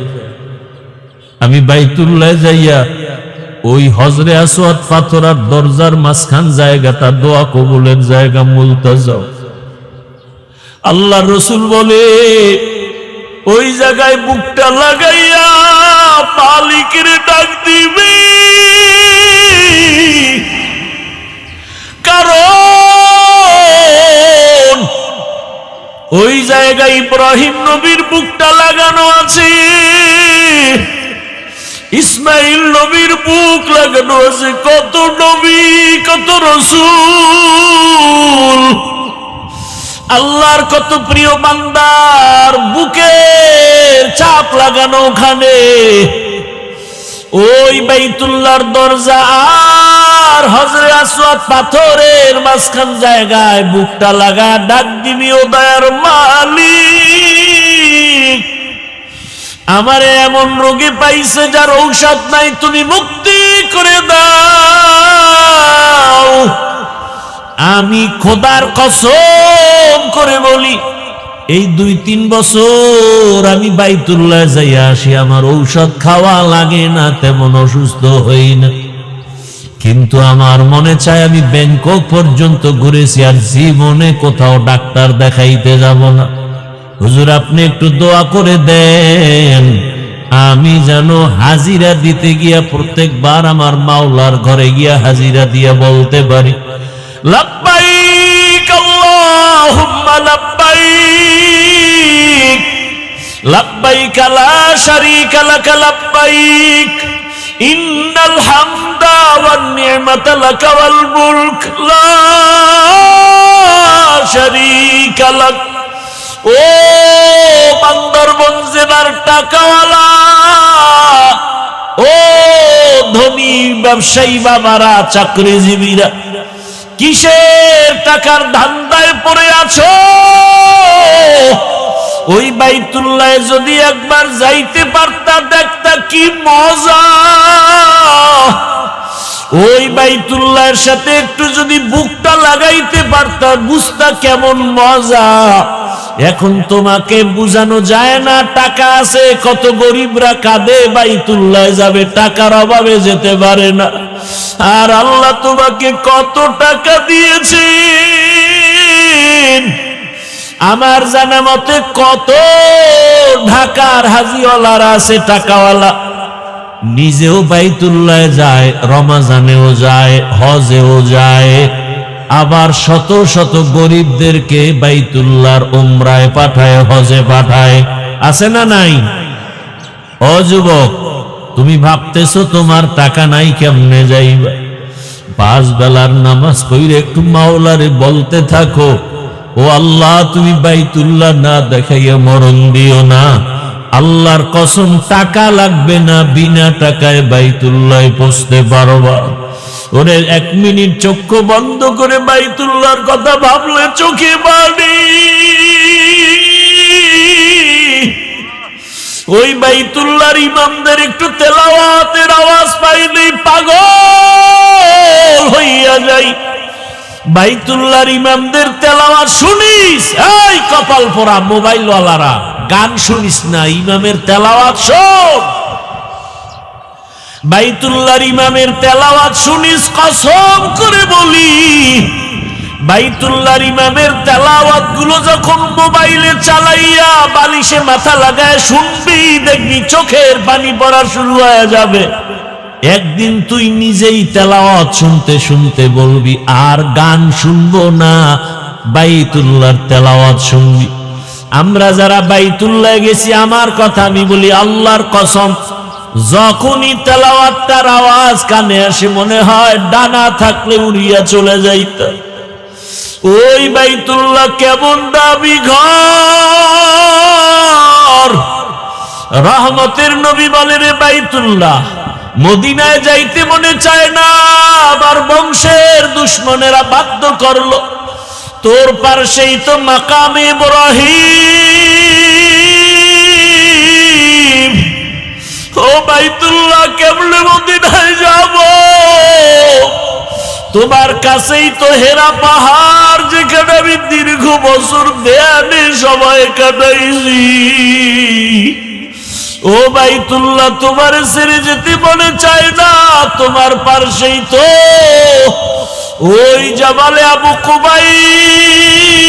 আমি বাইতুল্লাহ যাইয়া ওই হজরে আসওয়াদ পাথরার দরজার মাঝখান জায়গাটা দোয়া কবুলের জায়গা, মুলতাজাও। আল্লাহ রসুল বলে ওই জায়গায় বুকটা লাগাইয়া মালিকের ডাক দিবি, কারণ ওই জায়গায় ইব্রাহিম নবীর বুকটা লাগানো আছে, ইসমাইল নবীর বুক লাগানো আছে, কত নবী কত রসূল, আল্লাহর কত প্রিয় বান্দার বুকের চাপ লাগানো ওখানে। ওই বাইতুল্লাহর দরজা আর হজরে আসওয়াদ পাথরের মাঝখান জায়গায় বুকটা লাগা ডাক দিবি, ও দয়ার মালিক, আমারে এমন রোগে পাইছে যার ঔষধ নাই, তুমি মুক্তি করে দাও। আমি খোদার কসম করে বলি, এই 2-3 বছর আমি বাইতুল্লাহ যাইয়া আসি, আমার ঔষধ খাওয়া লাগে না, তেমন অসুস্থ হই না। কিন্তু আমার মনে চায় আমি ব্যাংকক পর্যন্ত ঘুরেছি, আর জীবনে কোথাও ডাক্তার দেখাইতে যাব না। হুজুর আপনি একটু দোয়া করে দেন, আমি যেন হাজিরা দিতে গিয়া প্রত্যেকবার আমার মাওলার ঘরে গিয়া হাজিরা দিয়া বলতে পারি, লব্বাইক আল্লাহুম্মা লব্বাইক, লব্বাইক লা শারীকা লাক লব্বাইক, ইন্নাল হামদা ওয়ান নি'মাতা লাক ওয়াল মুলক লা শারীকা লাক। ও বান্দরবন জেলার টাকাওয়ালা, ও ধনী ব্যবসায়ী বাবারা, চাকরিজীবীরা, কিসের টাকার ধান্দায় পড়ে আছো? ওই বাইতুল্লাহ যদি একবার যাইতে পারতা, দেখতা কি মজা। ওই বাইতুল্লাহের সাথে একটু যদি বুকটা লাগাইতে পারতা, বুঝতা কেমন মজা। এখন তোমাকে বুঝানো যায় না। টাকা আছে, কত গরিবরা কাঁদে বাইতুল্লাহ যাবে, টাকার অভাবে যেতে পারে না। আর আল্লাহ তোমাকে কত টাকা দিয়েছেন। আমার জানা মতে কত ঢাকার হাজিওয়ালারা আছে, টাকাওয়ালা, নিজেও বাইতুল্লাহ যায়, রমাজানেও যায়, হজেও যায়, আবার শত শত গরিবদেরকে বাইতুল্লাহর উমরায় পাঠায়, হজে পাঠায়। আছে না নাই? ও যুবক, তুমি ভাবতেছো তোমার টাকা নাই, কেমনে যাইবা? 5 বেলার নামাজ পড়ে একটু মাওলারে বলতে থাকো, ও আল্লাহ তুমি বাইতুল্লাহ না দেখাইয়া মরণ দিও না। আল্লাহর কসম টাকা লাগবে না, বিনা টাকায় বাইতুল্লাহ পৌঁছতে পারবা। ওরে 1 মিনিট চক্ষু বন্ধ করে বাইতুল্লাহর কথা ভাবলে চোখে পানি। ওই বাইতুল্লাহর ইমামদের একটু তেলাওয়াতের আওয়াজ পাইলেই পাগল হইয়া যাই। বাইতুল্লাহর ইমামদের তেলাওয়াত শুনিস, এই কপাল পোড়া মোবাইলওয়ালারা, গান শুনিস না, ইমামের তেলাওয়াত শোন। বাইতুল্লাহর ইমামের তেলাওয়াত শুনিস, কসম করে বলি, বাইতুল্লাহর ইমামের তেলাওয়াত গুলো যখন মোবাইলে চালাইয়া বালিশে মাথা লাগায় শুনবি, দেখবি চোখের পানি পড়া শুরু হয়ে যাবে। একদিন তুই নিজেই তেলাওয়াত শুনতে শুনতে বলবি আর গান শুনবো না, বাইতুল্লাহর তেলাওয়াত শুনবি। আমরা যারা বাইতুল্লাহ গেছি, আমার কথা আমি বলি, আল্লাহর কসম, যখনই তেলাওয়াতটার আওয়াজ কানে আসে মনে হয় ডানা থাকলে উড়িয়া চলে যাইত। ওই বাইতুল্লাহ কেমন দামি ঘর। রহমতের নবী বলেন, বাইতুল্লাহ মদিনায় যাইতে মনে চায় না, আবার বংশের দুশ্মনেরা বাধ্য করলো। তোর পাশেই তো মাকামে ইব্রাহিম। ও বাইতুল্লাহ কেমনে মদিনায় যাব? তোমার কাছেই তো হেরা পাহাড়, যেখানে আমি দীর্ঘ বছর ধ্যানে সময় কাটাইছি। ও বাইতুল্লাহ তোমার ছেড়ে যেতে মনে চায় না, তোমার পাশেই তো ওই জাবালে আবু কুবাইস,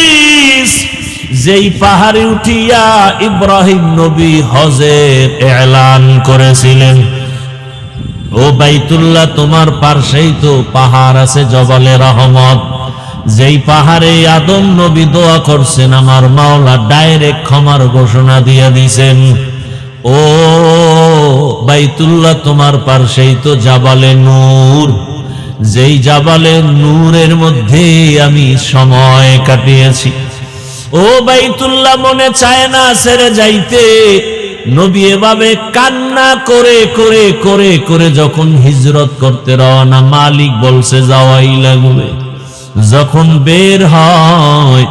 যেই পাহাড়ে উঠিয়া ইব্রাহিম নবী হজের এলান করেছিলেন। ও বাইতুল্লাহ তোমার পাশেই তো পাহাড় আছে জবালে রহমত, যেই পাহাড়ে আদম নবী দোয়া করছেন, আমার মাওলা ডাইরেক্ট ক্ষমার ঘোষণা দিয়ে দিয়েছেন। ও বাইতুল্লাহ তোমার পাশেই তো জাবালে নূর, যেই জাবালে নূরের মধ্যে আমি সময় কাটিয়েছি। ও বাইতুল্লাহ মনে চায় না ছেড়ে যাইতে। নবী এভাবে কান্না করে করে করে করে যখন হিজরত করতে রওনা, মালিক বলছে যাওয়াই লাগবে। যখন বের হয়,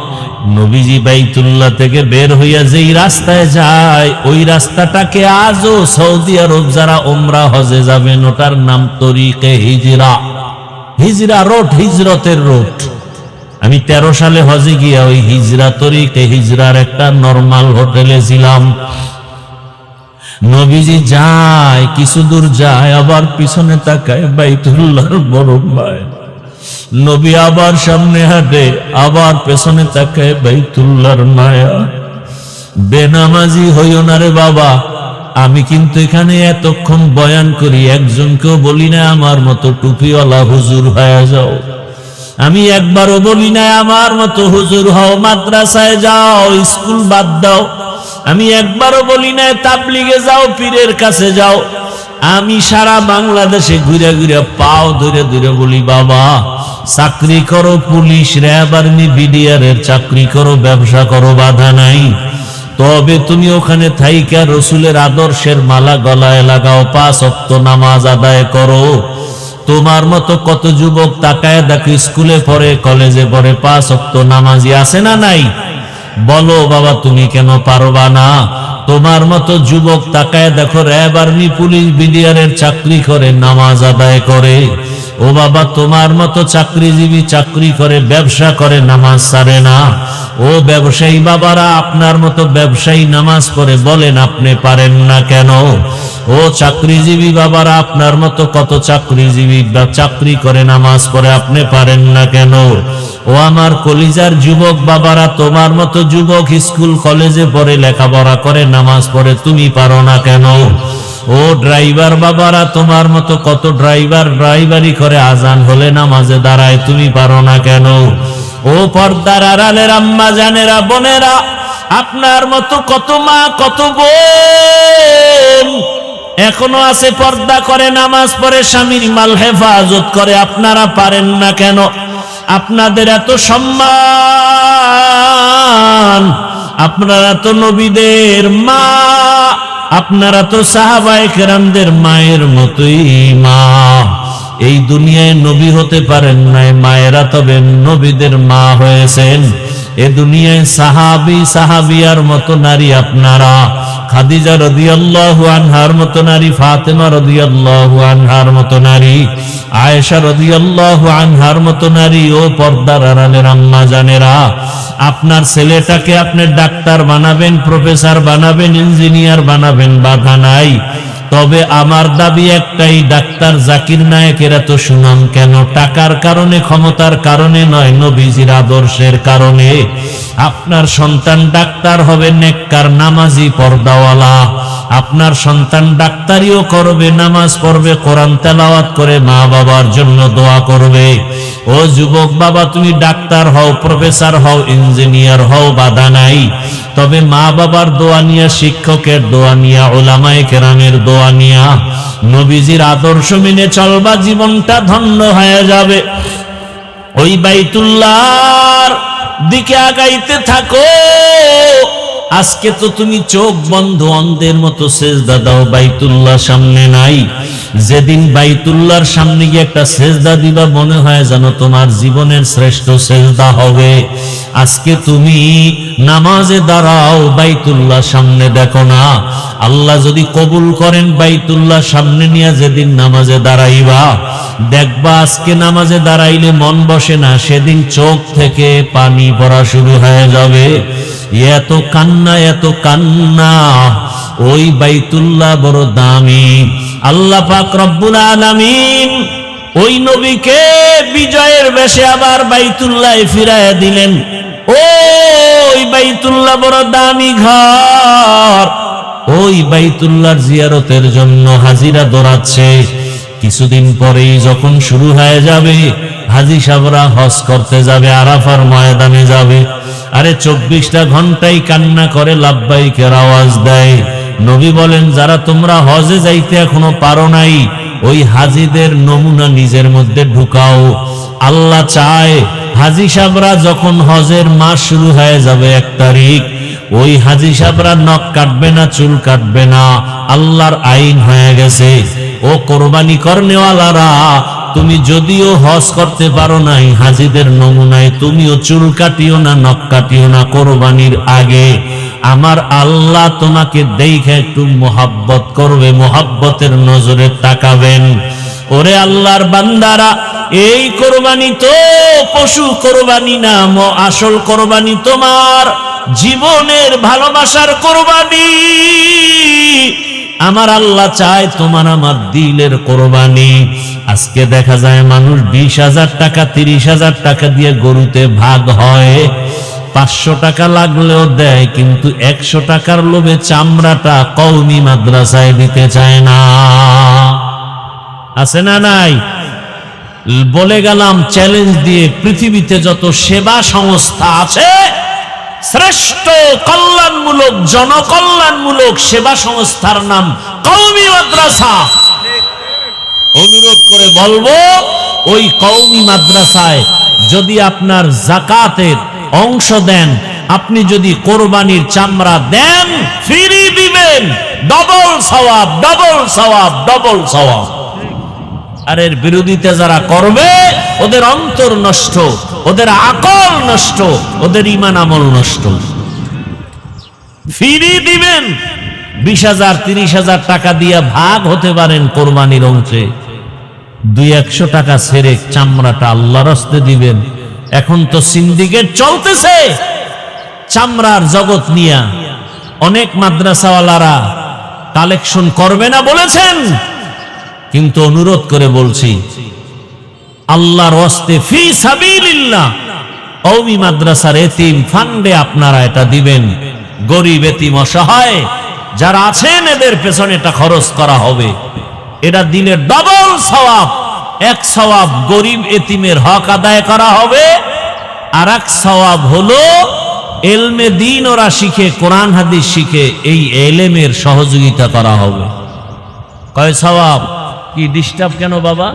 নবীজি বাইতুল্লাহ থেকে বের হইয়া যেই রাস্তায় যায়, ওই রাস্তাটাকে আজও সৌদি আরব যারা উমরা হজে যাবেন, ওটার নাম তরিকে হিজরা। হিজরা রোড, হিজরতের রোড। আমি 13 সালে হজে গিয়া ওই হিজরা তরিকে হিজরার একটা নরমাল হোটেলে ছিলাম। নবীজি যায়, কিছু দূর যায়, আবার পিছনে তাকায়, বাইতুল্লাহর বড় ভাই। নবী আবার সামনে হাঁটে, আবার পেছনে তাকায়, বাইতুল্লাহর মায়া। বেনামাজি হইও না রে বাবা। আমি কিন্তু এখানে এতক্ষণ বয়ান করি, একজনকেও বলি না আমার মতো টুপিওয়ালা হুজুর হয়ে যাও। আমি একবারও বলি না আমার মতো হুজুর হও, মাদ্রাসায় যাও, স্কুল বাদ দাও। আমি একবারও বলি না তাবলিগে যাও, পীরের কাছে যাও। আমি সারা বাংলাদেশে ঘুরে ঘুরে পাও ধরে ধরে বলি, বাবা চাকরি করো, পুলিশ, র্যাব, আর্মি, বিডিআরের চাকরি করো, ব্যবসা করো, বাধা নাই। তবে তুমি ওখানে থাইকা রসুলের আদর্শের মালা গলায় লাগাও, 5 ওয়াক্ত নামাজ আদায় করো। তোমার মতো কত যুবক তাকায় দেখো, স্কুলে পড়ে, কলেজে পড়ে, 5 ওয়াক্ত নামাজি আছে না নাই? বলো বাবা তুমি কেন পারবা না? তোমার মতো যুবক তাকায় দেখো, র্যাব, আর্মি, পুলিশ, বিডিআরের চাকরি করে, নামাজ আদায় করে। ও বাবা, তোমার মতো চাকরিজীবী চাকরি করে, ব্যবসা করে, নামাজ ছাড়ে না। ও ব্যবসায়ী বাবারা, আপনার মতো ব্যবসায়ী নামাজ পড়ে, বলেন আপনি পারেন না কেন? ও চাকরিজীবী বাবারা, আপনার মতো কত চাকরিজীবী চাকরি করে, নামাজ পড়ে, আপনি পারেন না কেন? ও আমার কলিজার যুবক বাবারা, তোমার মতো যুবক স্কুল কলেজে পড়ে, লেখাপড়া করে, নামাজ পড়ে, তুমি পারো না কেন? ও ড্রাইভার বাবারা, তোমার মতো কত ড্রাইভার ড্রাইভারি করে, আজান হলে নামাজে দাঁড়ায়, তুমি পারো না কেন? ও পর্দার আড়ালের আম্মা জানেরা, বোনেরা, আপনার মতো কত মা কত বোন এখনো আছে, পর্দা করে, নামাজ পড়ে, স্বামীর মাল হেফাজত করে, আপনারা পারেন না কেন? আপনাদের এত সম্মান, আপনারা তো নবীদের মা, আপনারা তো সাহাবায়ে কেরামদের মায়ের মতোই মা। এই দুনিয়ায় নবী হতে পারেন নাই, মায়েরা তবে নবীদের মা হয়েছেন। এ দুনিয়ায় সাহাবী সাহাবিয়ার মতো নারী আপনারা, খাদিজা রাদিয়াল্লাহু আনহার মতো নারী, ফাতেমা রাদিয়াল্লাহু আনহার মতো নারী, আয়েশা রাদিয়াল্লাহু আনহার মতো নারী। ও পর্দার আড়ালের আম্মা জানেরা, আপনার ছেলেটাকে আপনি ডাক্তার বানাবেন, প্রফেসর বানাবেন, ইঞ্জিনিয়ার বানাবেন, বাধা নাই। তবে আমার দাবি একটাই, ডাক্তার জাকির নায়েকের এত সুনাম কেন? টাকার কারণে, ক্ষমতার কারণে নয়, নবীজির আদর্শের কারণে। আপনার সন্তান ডাক্তার হবে, নেককার, নামাজি, পর্দাওয়ালা। আপনার সন্তান ডাক্তারিও করবে, নামাজ পড়বে, কোরআন তেলাওয়াত করে, মা বাবার জন্য দোয়া করবে। ও যুবক বাবা, তুমি ডাক্তার হও, প্রফেসর হও, ইঞ্জিনিয়ার হও, বাধা নাই। তবে মা বাবার দোয়া নিয়া, শিক্ষকের দোয়া নিয়া, উলামায়ে কেরামের দোয়া নিয়া, নবীজির আদর্শ মেনে চলবা, জীবনটা ধন্য হয়ে যাবে। ওই বাইতুল্লাহর দিকে আগাইতে থাকো। আজকে তো তুমি চোখ বন্ধ অন্ধের মতো সেজদা দাও, বাইতুল্লাহ সামনে নাই। যেদিন বাইতুল্লাহর সামনে গিয়ে একটা সেজদা দিবা, মনে হয় যেন তোমার জীবনের শ্রেষ্ঠ সেজদা হবে। আজকে তুমি নামাজে দাঁড়াও, বাইতুল্লাহ সামনে দেখো না। আল্লাহ যদি কবুল করেন, বাইতুল্লাহ সামনে নিয়ে যেদিন নামাজে দাঁড়াইবা, দেখবা আজকে নামাজে দাঁড়াইলে মন বসে না, সেদিন চোখ থেকে পানি পড়া শুরু হয়ে যাবে। এত কান্না, এত কান্না। ওই বাইতুল্লাহ বড় দামি। আল্লাহ পাক রব্বুল আলামিন ওই নবীকে বিজয়ের বেশে আবার বাইতুল্লাহে ফিরাইয়া দিলেন। ওই বাইতুল্লাহ বড় দামি ঘর। ওই বাইতুল্লাহর জিয়ারতের জন্য হাজিরা দৌড়াচ্ছে। কিছুদিন পরেই যখন শুরু হয়ে যাবে, হাজী সাহেবরা হজ করতে যাবে, আরাফার ময়দানে যাবে। আরে 24টা ঘন্টাই কান্না করে, লাব্বাইকের আওয়াজ দেয়। নবী বলেন, যারা তোমরা হজে যাইতে এখনো পারো নাই, ওই হাজীদের নমুনা নিজের মধ্যে ঢুকাও। আল্লাহ চায় হাজী সাহেবরা যখন হজের মাস শুরু হয়ে যাবে 1 তারিখ, ওই হাজী সাহেবরা নখ কাটবে না, চুল কাটবে না। আল্লাহর আইন হয়ে গেছে। ও কোরবানি করনেওয়ালারা, তুমি যদিও হজ করতে পারো নাই, হাজীদের নমুনায় তুমিও চুল কাটিও না, নখ কাটিও না কোরবানির আগে। আমার আল্লাহ তোমাকে দেখে একটু মোহাব্বত করবে, মোহাব্বতের নজরে তাকাবেন। ওরে আল্লাহর বান্দারা, এই কোরবানি তো পশু কোরবানি না, আসল কোরবানি তোমার জীবনের ভালোবাসার কোরবানি। আমার আল্লাহ চায় তোমার আমার দিলের কোরবানি। আজকে দেখা যায় মানুষ 20,000 টাকা 30,000 টাকা দিয়ে গরুতে ভাগ হয়, 500 টাকা লাগলেও দেয়, কিন্তু 100 টাকার লোভে চামড়াটা কওমি মাদ্রাসায় দিতে চায় না। আছে না নাই? বলে গেলাম চ্যালেঞ্জ দিয়ে, পৃথিবীতে যত সেবা সংস্থা আছে, শ্রেষ্ঠ কল্যাণমূলক জনকল্যাণমূলক সেবা সংস্থার নাম কওমি মাদ্রাসা। অনুরোধ করে বলবো, ওই কওমি মাদ্রাসায় যদি আপনার যাকাতের অংশ দেন, আপনি যদি কোরবানির চামড়া দেন, ফ্রি দিবেন, ডবল সওয়াব, ডবল সওয়াব, ডবল সওয়াব। আর এর বিরোধিতা যারা করবে, ওদের অন্তর নষ্ট, ওদের আকল নষ্ট, ওদের ঈমান আমল নষ্ট। ফ্রি দিবেন, 20,000 30,000 টাকা দিয়ে ভাগ হতে পারেন কোরবানির অংশে। 200-100 টাকা ছেড়ে চামড়াটা আল্লাহর রাস্তায় দিবেন। এখন তো সিন্ডিকেট চলতেছে চামড়ার জগৎ নিয়া, অনেক মাদ্রাসাওয়ালারা কালেকশন করবে না বলেছেন, কিন্তু অনুরোধ করে বলছি আল্লাহর ওয়াস্তে ফি সাবিলিল্লাহ কওমি মাদ্রাসার এতিম ফান্ডে আপনারা এটা দিবেন। গরিব এতিম অসহায় যারা আছেন এদের পেছনে এটা খরচ করা হবে। এটা দিলে ডবল সওয়াব। এক সওয়াব গরিব এতিমের হক আদায় করা হবে, আর এক সওয়াব হলো এলমে দ্বীন ওরা শিখে, কোরআন হাদিস শিখে এই এলেমের সহযোগিতা করা হবে। কয় সওয়াব? কি ডিস্টার্ব কেন বাবা?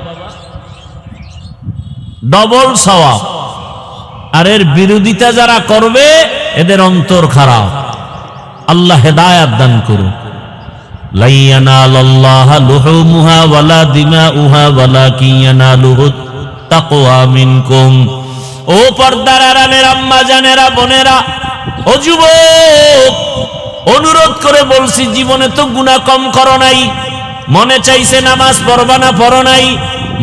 ডবল সওয়াব। আর এর বিরোধিতা যারা করবে এদের অন্তর খারাপ। আল্লাহ হেদায়েত দান করুন। লা ইয়ানালাল্লাহা লুহুমুহা ওয়ালা দিমাউহা ওয়ালাকিন ইয়ানালুহুত তাকওয়া মিনকুম। ও পর্দার আড়ালের আম্মা জানেরা, বোনেরা, ও যুবক, অনুরোধ করে বলছি, জীবনে তো গুনাহ কম করো নাই। মনে চাইছে নামাজ পড়বা না, পড়ো নাই।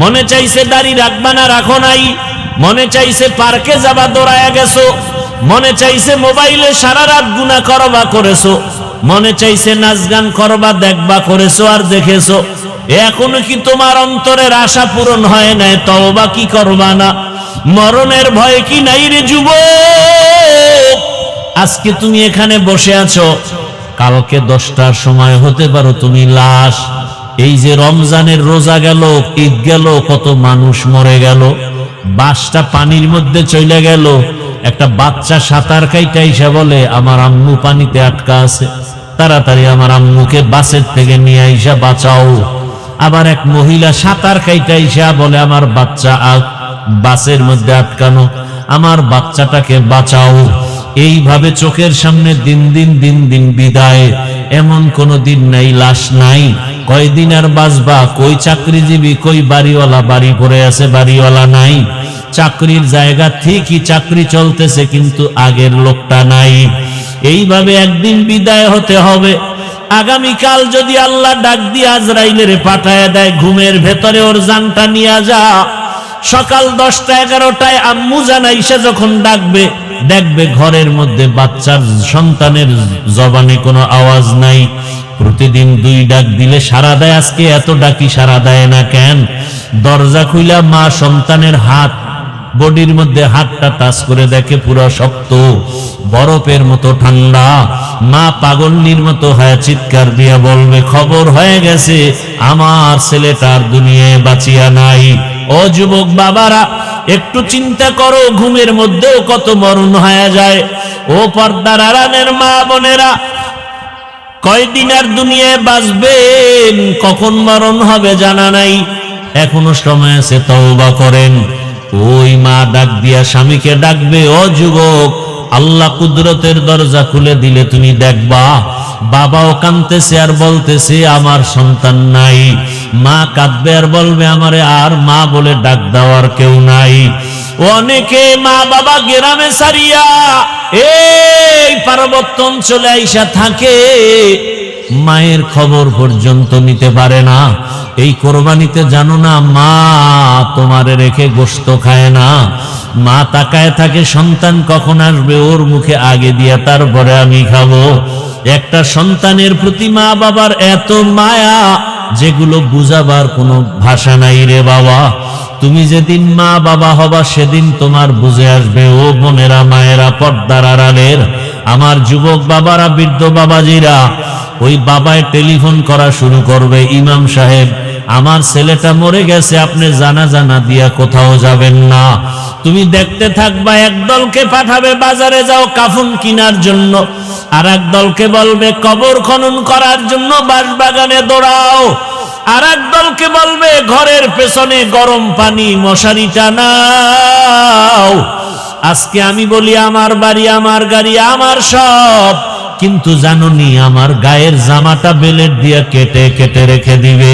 মনে চাইছে দাড়ি রাখবা না, রাখো নাই। মনে চাইছে পার্কে যাবা, দৌড়ায়া গেছো। মনে চাইছে মোবাইলে সারা রাত গুনাহ করবা, করেছো। মনে চাইছে নাচ গান করবা, দেখবা, করেছো আর দেখেছো। এখনো কি তোমার অন্তরের আশা পূরণ হয় নাই? তওবা কি করবা না? মরণের ভয় কি নাই রে যুবক? আজকে তুমি এখানে বসে আছো, কালকে 10টার সময় হতে পারো তুমি লাশ। এই যে রমজানের রোজা গেল, ঈদ গেল, কত মানুষ মরে গেল। বাসটা পানির মধ্যে চলে গেল, একটা বাচ্চা সাঁতার কাইটা এসে বলে আমার আম্মু পানিতে আটকা আছে, তাড়াতাড়ি আমার আম্মুকে বাসের থেকে নিয়ে আইসা বাঁচাও। আবার এক মহিলা সাঁতার কাইটা এসে বলে আমার বাচ্চা বাসের মধ্যে আটকানো, আমার বাচ্চাটাকে বাঁচাও। এইভাবে চোখের সামনে দিন দিন বিদায়। এমন কোন দিন নাই লাশ নাই। কয়দিন আর বাঁচবা? কই চাকরিজীবী, কই বাড়িওয়ালা বাড়ি পড়ে আছে, বাড়িওয়ালা নাই। চাকরির জায়গা ঠিকই, চাকরি চলতেছে, কিন্তু আগের লোকটা নাই। এইভাবে একদিন বিদায় হতে হবে। আগামীকাল যদি আল্লাহ ডাক দিয়ে আজরাইলের পাঠায় দেয়, ঘুমের ভেতরে ওর জানটা নিয়ে যা। সকাল 10টা-11টায় আম্মু জানাইসা যখন ডাকবে, দেখবে ঘরের মধ্যে বাচ্চার সন্তানের জবানে কোনো আওয়াজ নাই। প্রতিদিন 2 ডাক দিলে সারা দেয়, আজকে এত ডাকি সারা দেয় না কেন? দরজা খুইলা মা সন্তানের হাত, বডির মধ্যে হাতটা টাচ করে দেখে পুরো শক্ত, বরফের মতো ঠান্ডা। মা পাগলনির মতো হয়ে চিৎকার দিয়া বলবে, খবর হয়ে গেছে, আমার ছেলেটার দুনিয়ায় বাঁচিয়া নাই। ও যুবক বাবারা, একটু চিন্তা করো, ঘুমের মধ্যেও কত মরণ হয়ে যায়। ও পর্দার আড়ালের মা বোনেরা, কয়দিন আর দুনিয়ায় বাঁচবেন, কখন মরণ হবে জানা নাই। এখনো সময় আছে, তওবা করেন। ওই মা ডাক দিয়া স্বামীকে ডাকবে, ও যুবক, আল্লাহ কুদরতের দরজা খুলে দিলে তুমি দেখবা বাবাও কাঁদতেছে আর বলতেছে আমার সন্তান নাই। মা কাঁদবে আর বলবে আমারে আর মা বলে ডাক দেওয়ার কেউ নাই। অনেকে মা বাবা গ্রামে সারিয়া এই পার্বত্য অঞ্চলে আইসা থাকে, মায়ের খবর পর্যন্ত নিতে পারে না। এই কোরবানিতে জানো না, মা তোমারে রেখে গোশত খায় না। মা তাকায় থাকে সন্তান কখন আসবে, ওর মুখে আগে দিয়া তারপরে আমি খাবো। একটা সন্তানের প্রতি মা বাবার এত মায়া, যেগুলো বুঝাবার কোনো ভাষা নাই রে বাবা। তুমি যেদিন মা বাবা হবা সেদিন তোমার বুঝে আসবে। ও বোনেরা, মায়েরা, পর্দার আড়ালের আমার যুবক বাবারা, বৃদ্ধ বাবাজিরা, ওই বাবায় টেলিফোন করা শুরু করবে, ইমাম সাহেব আমার ছেলেটা মরে গেছে, আপনি জানা দিয়া কোথাও যাবেন না। তুমি দেখতে থাকবা, এক দলকে পাঠাবে বাজারে যাও কাফন কেনার জন্য, আর এক দলকে বলবে কবর খনন করার জন্য বাঁশবাগানে দৌড়াও, আর এক দলকে বলবে ঘরের পেছনে গরম পানি মশারি টানাও। আজকে আমি বলি আমার বাড়ি, আমার গাড়ি, আমার সব, কিন্তু জানোনি আমার গায়ের জামাটা বেলেট দিয়া কেটে কেটে রেখে দিবে।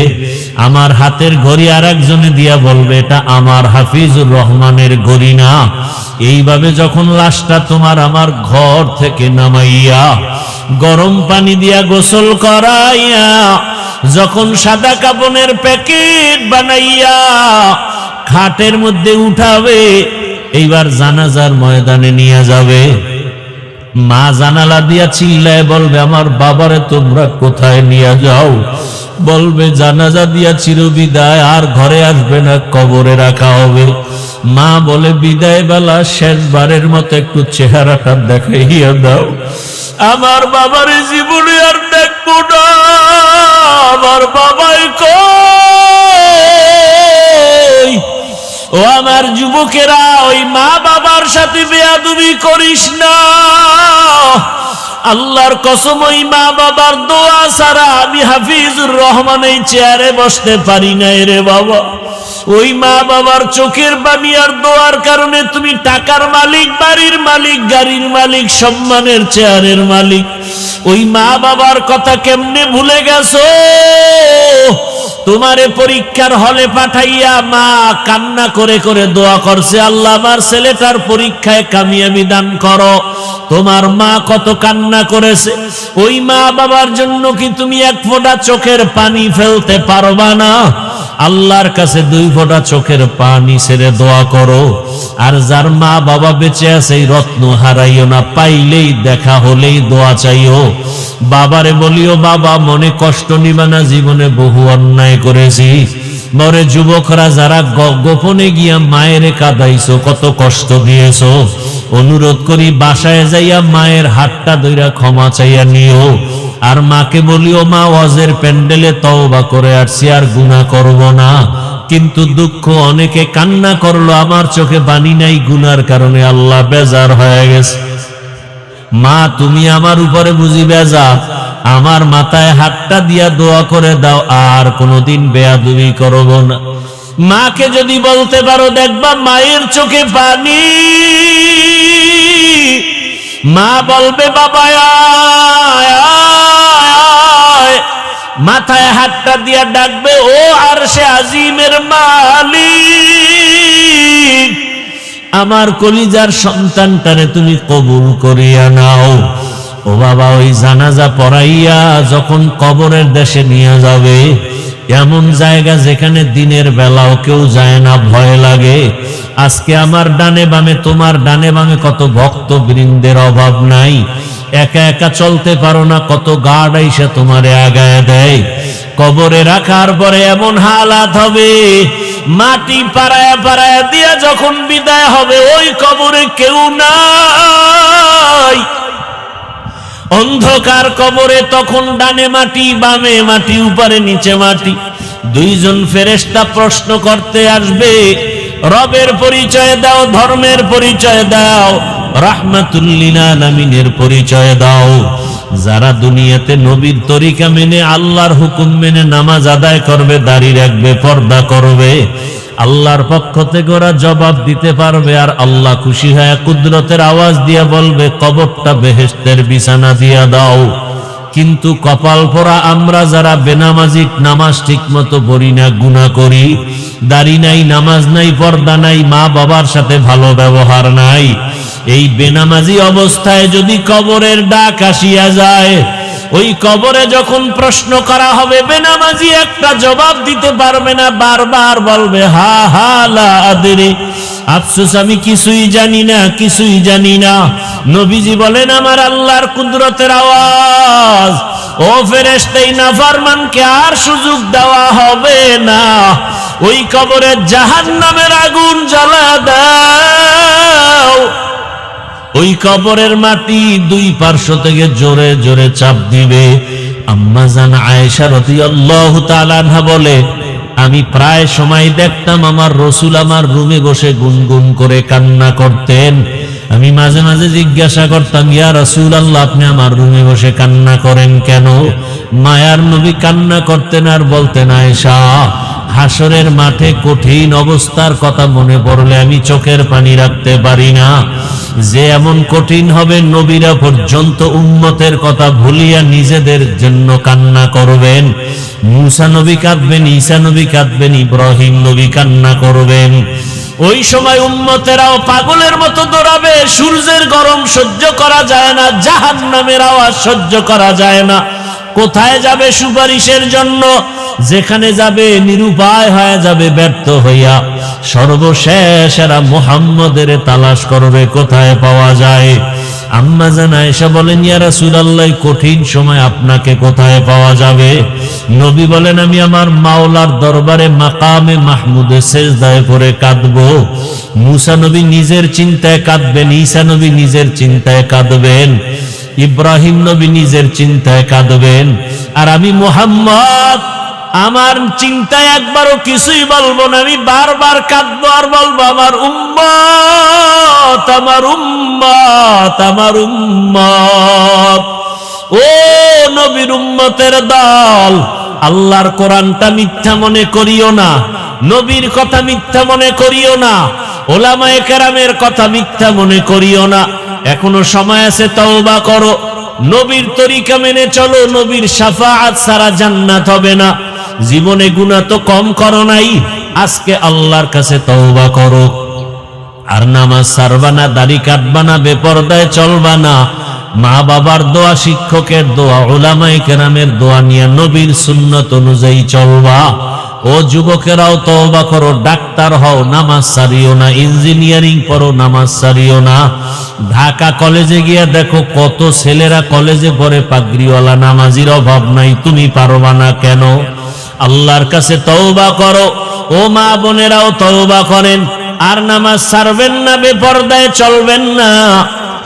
আমার হাতের ঘড়ি আর একজনে দিয়া বলবে এটা আমার হাফিজুর রহমানের ঘড়ি না। এইভাবে যখন লাশটা তোমার আমার ঘর থেকে নামাইয়া গরম পানি দিয়া গোসল করাইয়া যখন সাদা কাপনের প্যাকেট বানাইয়া খাটের মধ্যে উঠাবে, এইবার জানাজার ময়দানে নিয়ে যাবে, মা জানালা দিয়া চিল্লায় বলবে, আমার বাবারে তোমরা কোথায় নিয়ে যাও? বলবে জানাজা দিয়া চিরবিদায়, আর ঘরে আসবে না, কবরে রাখা হবে। মা বলে, বিদায় বেলা শেষবারের মতো একটু চেহারাটা দেখাইয়া দাও, আমার বাবার জীবনে আর দেখবো না, আমার বাবাই কই? ও আমার যুবকেরা, ওই মা বাবার সাথে বেয়াদবি করিস না। আল্লাহর কসম, ওই মা বাবার দোয়া ছাড়া আমি হাফিজুর রহমান এই চেয়ারে বসতে পারি না রে বাবা। ওই মা বাবার চোখের পানি আর দোয়ার কারণে তুমি টাকার মালিক, বাড়ির মালিক, গাড়ির মালিক, সম্মানের চেয়ারের মালিক। ওই মা বাবার কথা কেমনে ভুলে গেছো? তোমারে পরীক্ষার হলে পাঠাইয়া মা কান্না করে করে দোয়া করছে, আল্লাহ আমার ছেলেটার পরীক্ষায় কামিয়াবি দান করো। তোমার মা কত কান্না করেছে। ওই মা বাবার জন্য কি তুমি এক ফোঁটা চোখের পানি ফেলতে পারবা না? আল্লাহর কাছে 2 ফোঁটা চোখের পানি ছেড়ে দোয়া করো। আর যার মা বাবা বেঁচে আছে, এই রত্ন হারাইও না, পাইলেই দেখা হলেই দোয়া চাইও। বাবারে বলিও, বাবা মনে কষ্ট নিবা না, জীবনে বহু অন্যায় করেছি। মরে যুবকরা যারা গোপনে গিয়া মায়েরে কাঁদাইছো, কত কষ্ট দিয়েছো, অনুরোধ করি বাসায় যাইয়া মায়ের হাতটা ধইরা ক্ষমা চাইয়া নিও। আর মাকে বলিও, মা ওয়াজের প্যান্ডেলে তওবা করে আসছি, আর গুনাহ করব না। কিন্তু দুঃখ, অনেকে কান্না করলো, আমার চোখে পানি নাই, গুনার কারণে আল্লাহ বেজার হয়ে গেছে। মা তুমি আমার উপরে বুঝি বেজার? আমার মাথায় হাতটা দিয়া দোয়া করে দাও, আর কোনোদিন বেয়াদবি করব না। মাকে যদি বলতে পারো, দেখবা মায়ের চোখে পানি। মা বলবে, বাবা মাথায় হাতটা দিয়া ডাকবে, ও আরশে আজিমের মালিক, আমার কলিজার সন্তানটারে তুমি কবুল করিয়া নাও। ও বাবা, ওই জানাজা পড়াইয়া যখন কবরের দেশে নিয়ে যাবে, এমন জায়গা যেখানে দিনের বেলাও কেউ যায় না, ভয় লাগে। আজকে আমার ডানে বামে, তোমার ডানে বামে কত ভক্ত বৃন্দের অভাব নাই। একা একা চলতে পারো না, কত গার্ড আইসা তোমারে আগায় দেয়। কবরে রাখার পরে এমন হালাত হবে, মাটি পাড়ায়া পাড়ায়া দিয়া যখন বিদায় হবে, ওই কবরে কেউ নাই, অন্ধকার কবরে। তখন ডানে মাটি, বামে মাটি, উপরে নিচে মাটি। 2 জন ফেরেশতা প্রশ্ন করতে আসবে, রবের পরিচয় দাও, ধর্মের পরিচয় দাও, রাহমাতুল লিল আলামিনের পরিচয় দাও। যারা দুনিয়াতে নবীর তরিকা মেনে, আল্লাহর হুকুম মেনে নামাজ আদায় করবে, দাড়ি রাখবে, পর্দা করবে, আল্লাহর পক্ষ থেকে ওরা জবাব দিতে পারবে। আর আল্লাহ খুশি হয়ে কুদরতের আওয়াজ দিয়া বলবে, কবরটা বেহেশতের বিছানা দিয়া দাও। কিন্তু কপাল পোড়া আমরা যারা বেনামাজি, নামাজ ঠিক মতো পড়ি না, গুনাহ করি, দাড়ি নাই, নামাজ নাই, পর্দা নাই, মা বাবার সাথে ভালো ব্যবহার নাই, এই বেনামাজি অবস্থায় যদি কবরের ডাক আসিয়া যায়, ওই কবরে যখন প্রশ্ন করা হবে, বেনামাজি একটা জবাব দিতে পারবে না, বারবার বলবে, হা হা লা আদরি, আফসোস আমি কিছুই জানি না, কিছুই জানি না। নবীজি বলেন, আমার আল্লাহর কুদরতের আওয়াজ, ও ফেরেশতা, এই নাফরমানকে আর সুযোগ দেওয়া হবে না, ওই কবরে জাহান্নামের আগুন জ্বালা দাও। ওই কবরের মাটি 2 পার্শ্ব থেকে জোরে জোরে চাপ দিবে। আম্মা জান আয়েশা রাদিয়াল্লাহু তাআলা আনহা বলে, আমি প্রায় সময় দেখতাম আমার রাসূল আমার রুমে বসে গুনগুন করে কান্না করতেন। আমি মাঝে মাঝে জিজ্ঞাসা করতাম, ইয়া রাসূলুল্লাহ, আপনি আমার রুমে বসে কান্না করেন কেন? মায়ার নবী কান্না করতেন আর বলতেন, আয়েশা, হাসরের মাঠে কঠিন অবস্থার কথা মনে পড়লে আমি চোখের পানি রাখতে পারি না। যে এমন কঠিন হবে, নবীরা পর্যন্ত উম্মতের কথা ভুলিয়া নিজেদের জন্য কান্না করবেন। মুসা নবী কাঁদবেন, ঈসা নবী কাঁদবেন, ইব্রাহিম নবী কান্না করবেন। ওই সময় উম্মতেরাও পাগলের মতো দৌড়াবে। সূর্যের গরম সহ্য করা যায় না, জাহান্নামের আওয়াজ সহ্য করা যায় না। কোথায় যাবে সুপারিশের জন্য? যেখানে যাবে নিরুপায় হয়ে যাবে, ব্যর্থ হইয়া। সর্বশেষ এরা মুহাম্মদের তালাশ করবে কোথায় পাওয়া যায়। আম্মা জান আয়েশা বলেন, ইয়া রাসূলুল্লাহ, কঠিন সময় আপনাকে কোথায় পাওয়া যাবে? নবী বলেন, আমি আমার মাওলার দরবারে মাকামে মাহমুদে সেজদায় পড়ে কাঁদবো। মুসা নবী নিজের চিন্তায় কাঁদবেন, ঈসা নবী নিজের চিন্তায় কাঁদবেন, ইব্রাহিম নবী নিজের চিন্তায় কাঁদবেন। আর আমি মুহাম্মদ আমার চিন্তায় একবারও কিছুই বলবো না, আমি বারবার কাঁদবো আর বলবো, আমার উম্মত, আমার উম্মত, আমার উম্মত। ও নবীর উম্মতের দল, আল্লাহর কোরআনটা মিথ্যা মনে করিও না, নবীর কথা মিথ্যা মনে করিও না, ওলামায়ে কেরামের কথা মিথ্যা মনে করিও না। এখনো সময় আছে, তওবা করো, নবীর তরিকা মেনে চলো। নবীর শাফাআত ছাড়া জান্নাত হবে না। জীবনে গুনাহ তো কম করো নাই, আজকে আল্লাহর কাছে তওবা করো। আর নামাজ ছাড়বা না, দাড়ি কাটবা না, বেপরদায় চলবা না। মা বাবার দোয়া, শিক্ষকের দোয়া, উলামায়ে কেরামের দোয়া নিয়ে নবীর সুন্নাত অনুযায়ী চলবা। ও যুবকেরাও তওবা করো, ডাক্তার হও, নামাজ ছাড়িও না, ইঞ্জিনিয়ারিং পড়ো, নামাজ ছাড়িও না। ঢাকা কলেজে গিয়া দেখো কত ছেলেরা কলেজে পড়ে, পাগড়িওয়ালা, নামাজির অভাব নাই, তুমি পারবা না কেন? আল্লাহর কাছে তওবা করো। ও মা বোনেরাও তওবা করেন, আর নামাজ ছাড়বেন না, বেপরদায় চলবেন না,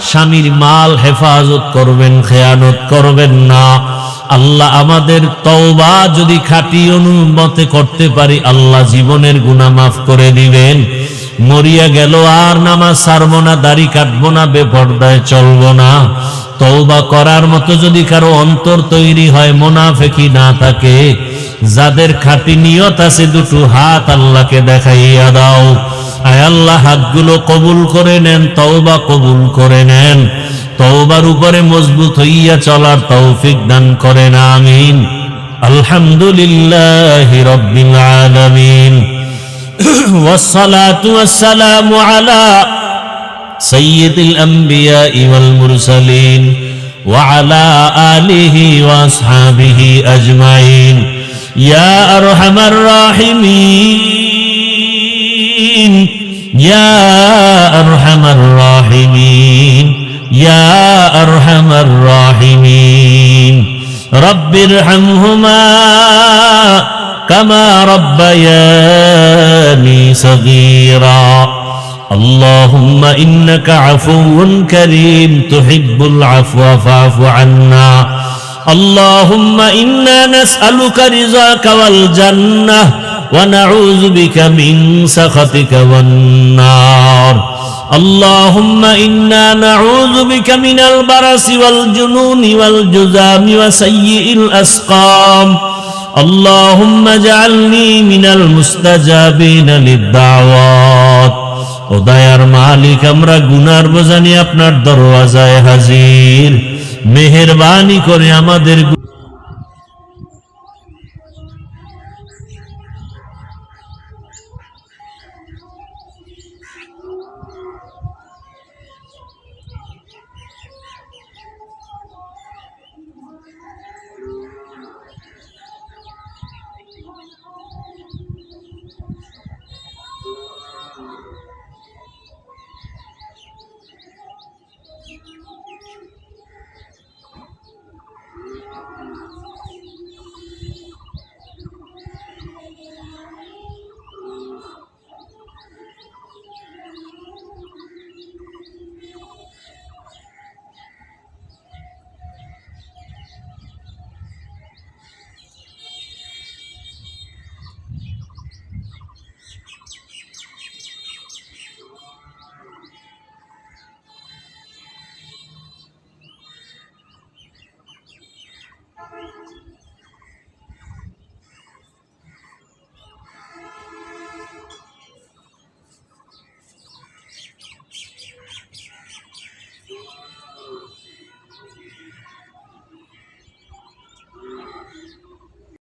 স্বামীর মাল হেফাজত করবেন, খেয়ানত করবেন না। আল্লাহ আমাদের তওবা যদি খাঁটি অনুমতে করতে পারি, আল্লাহ জীবনের গুনাহ মাফ করে দিবেন। মরিয়া গেল আর নামাজ ছাড়বো না, দাড়ি কাটবো না, বেপরদায় চলবো না। তওবা করার মতো যদি কারো অন্তর তৈরি হয়, মুনাফিকি না থাকে, যাদের খাঁটি নিয়ত আছে, দুটো হাত আল্লাহকে দেখাইয়া দাও। আয় আল্লাহ, হাতগুলো কবুল করে নেন, তওবা কবুল করে নেন। তওবার উপরে মজবুত হইয়া চলার তৌফিক দান করেন, আমিন। আলহামদুলিল্লাহি রাব্বিল আলামিন, والصلاة والسلام على سيد الأنبياء والمرسلين وعلى آله وأصحابه أجمعين يا أرحم الراحمين يا أرحم الراحمين يا أرحم الراحمين رب ارحمهما كما ربياني صغيرا اللهم إنك عفو كريم تحب العفو فاعف عنا اللهم إنا نسألك رضاك والجنة ونعوذ بك من سخطك والنار اللهم إنا نعوذ بك من البرص والجنون والجذام وسيء الأسقام اللهم اجعلني من المستجابين للدعوات ও দয়ার মালিক, আমরা গুনার বোঝা নিয়ে আপনার দরওয়াজায় হাজির। মেহেরবানি করে আমাদের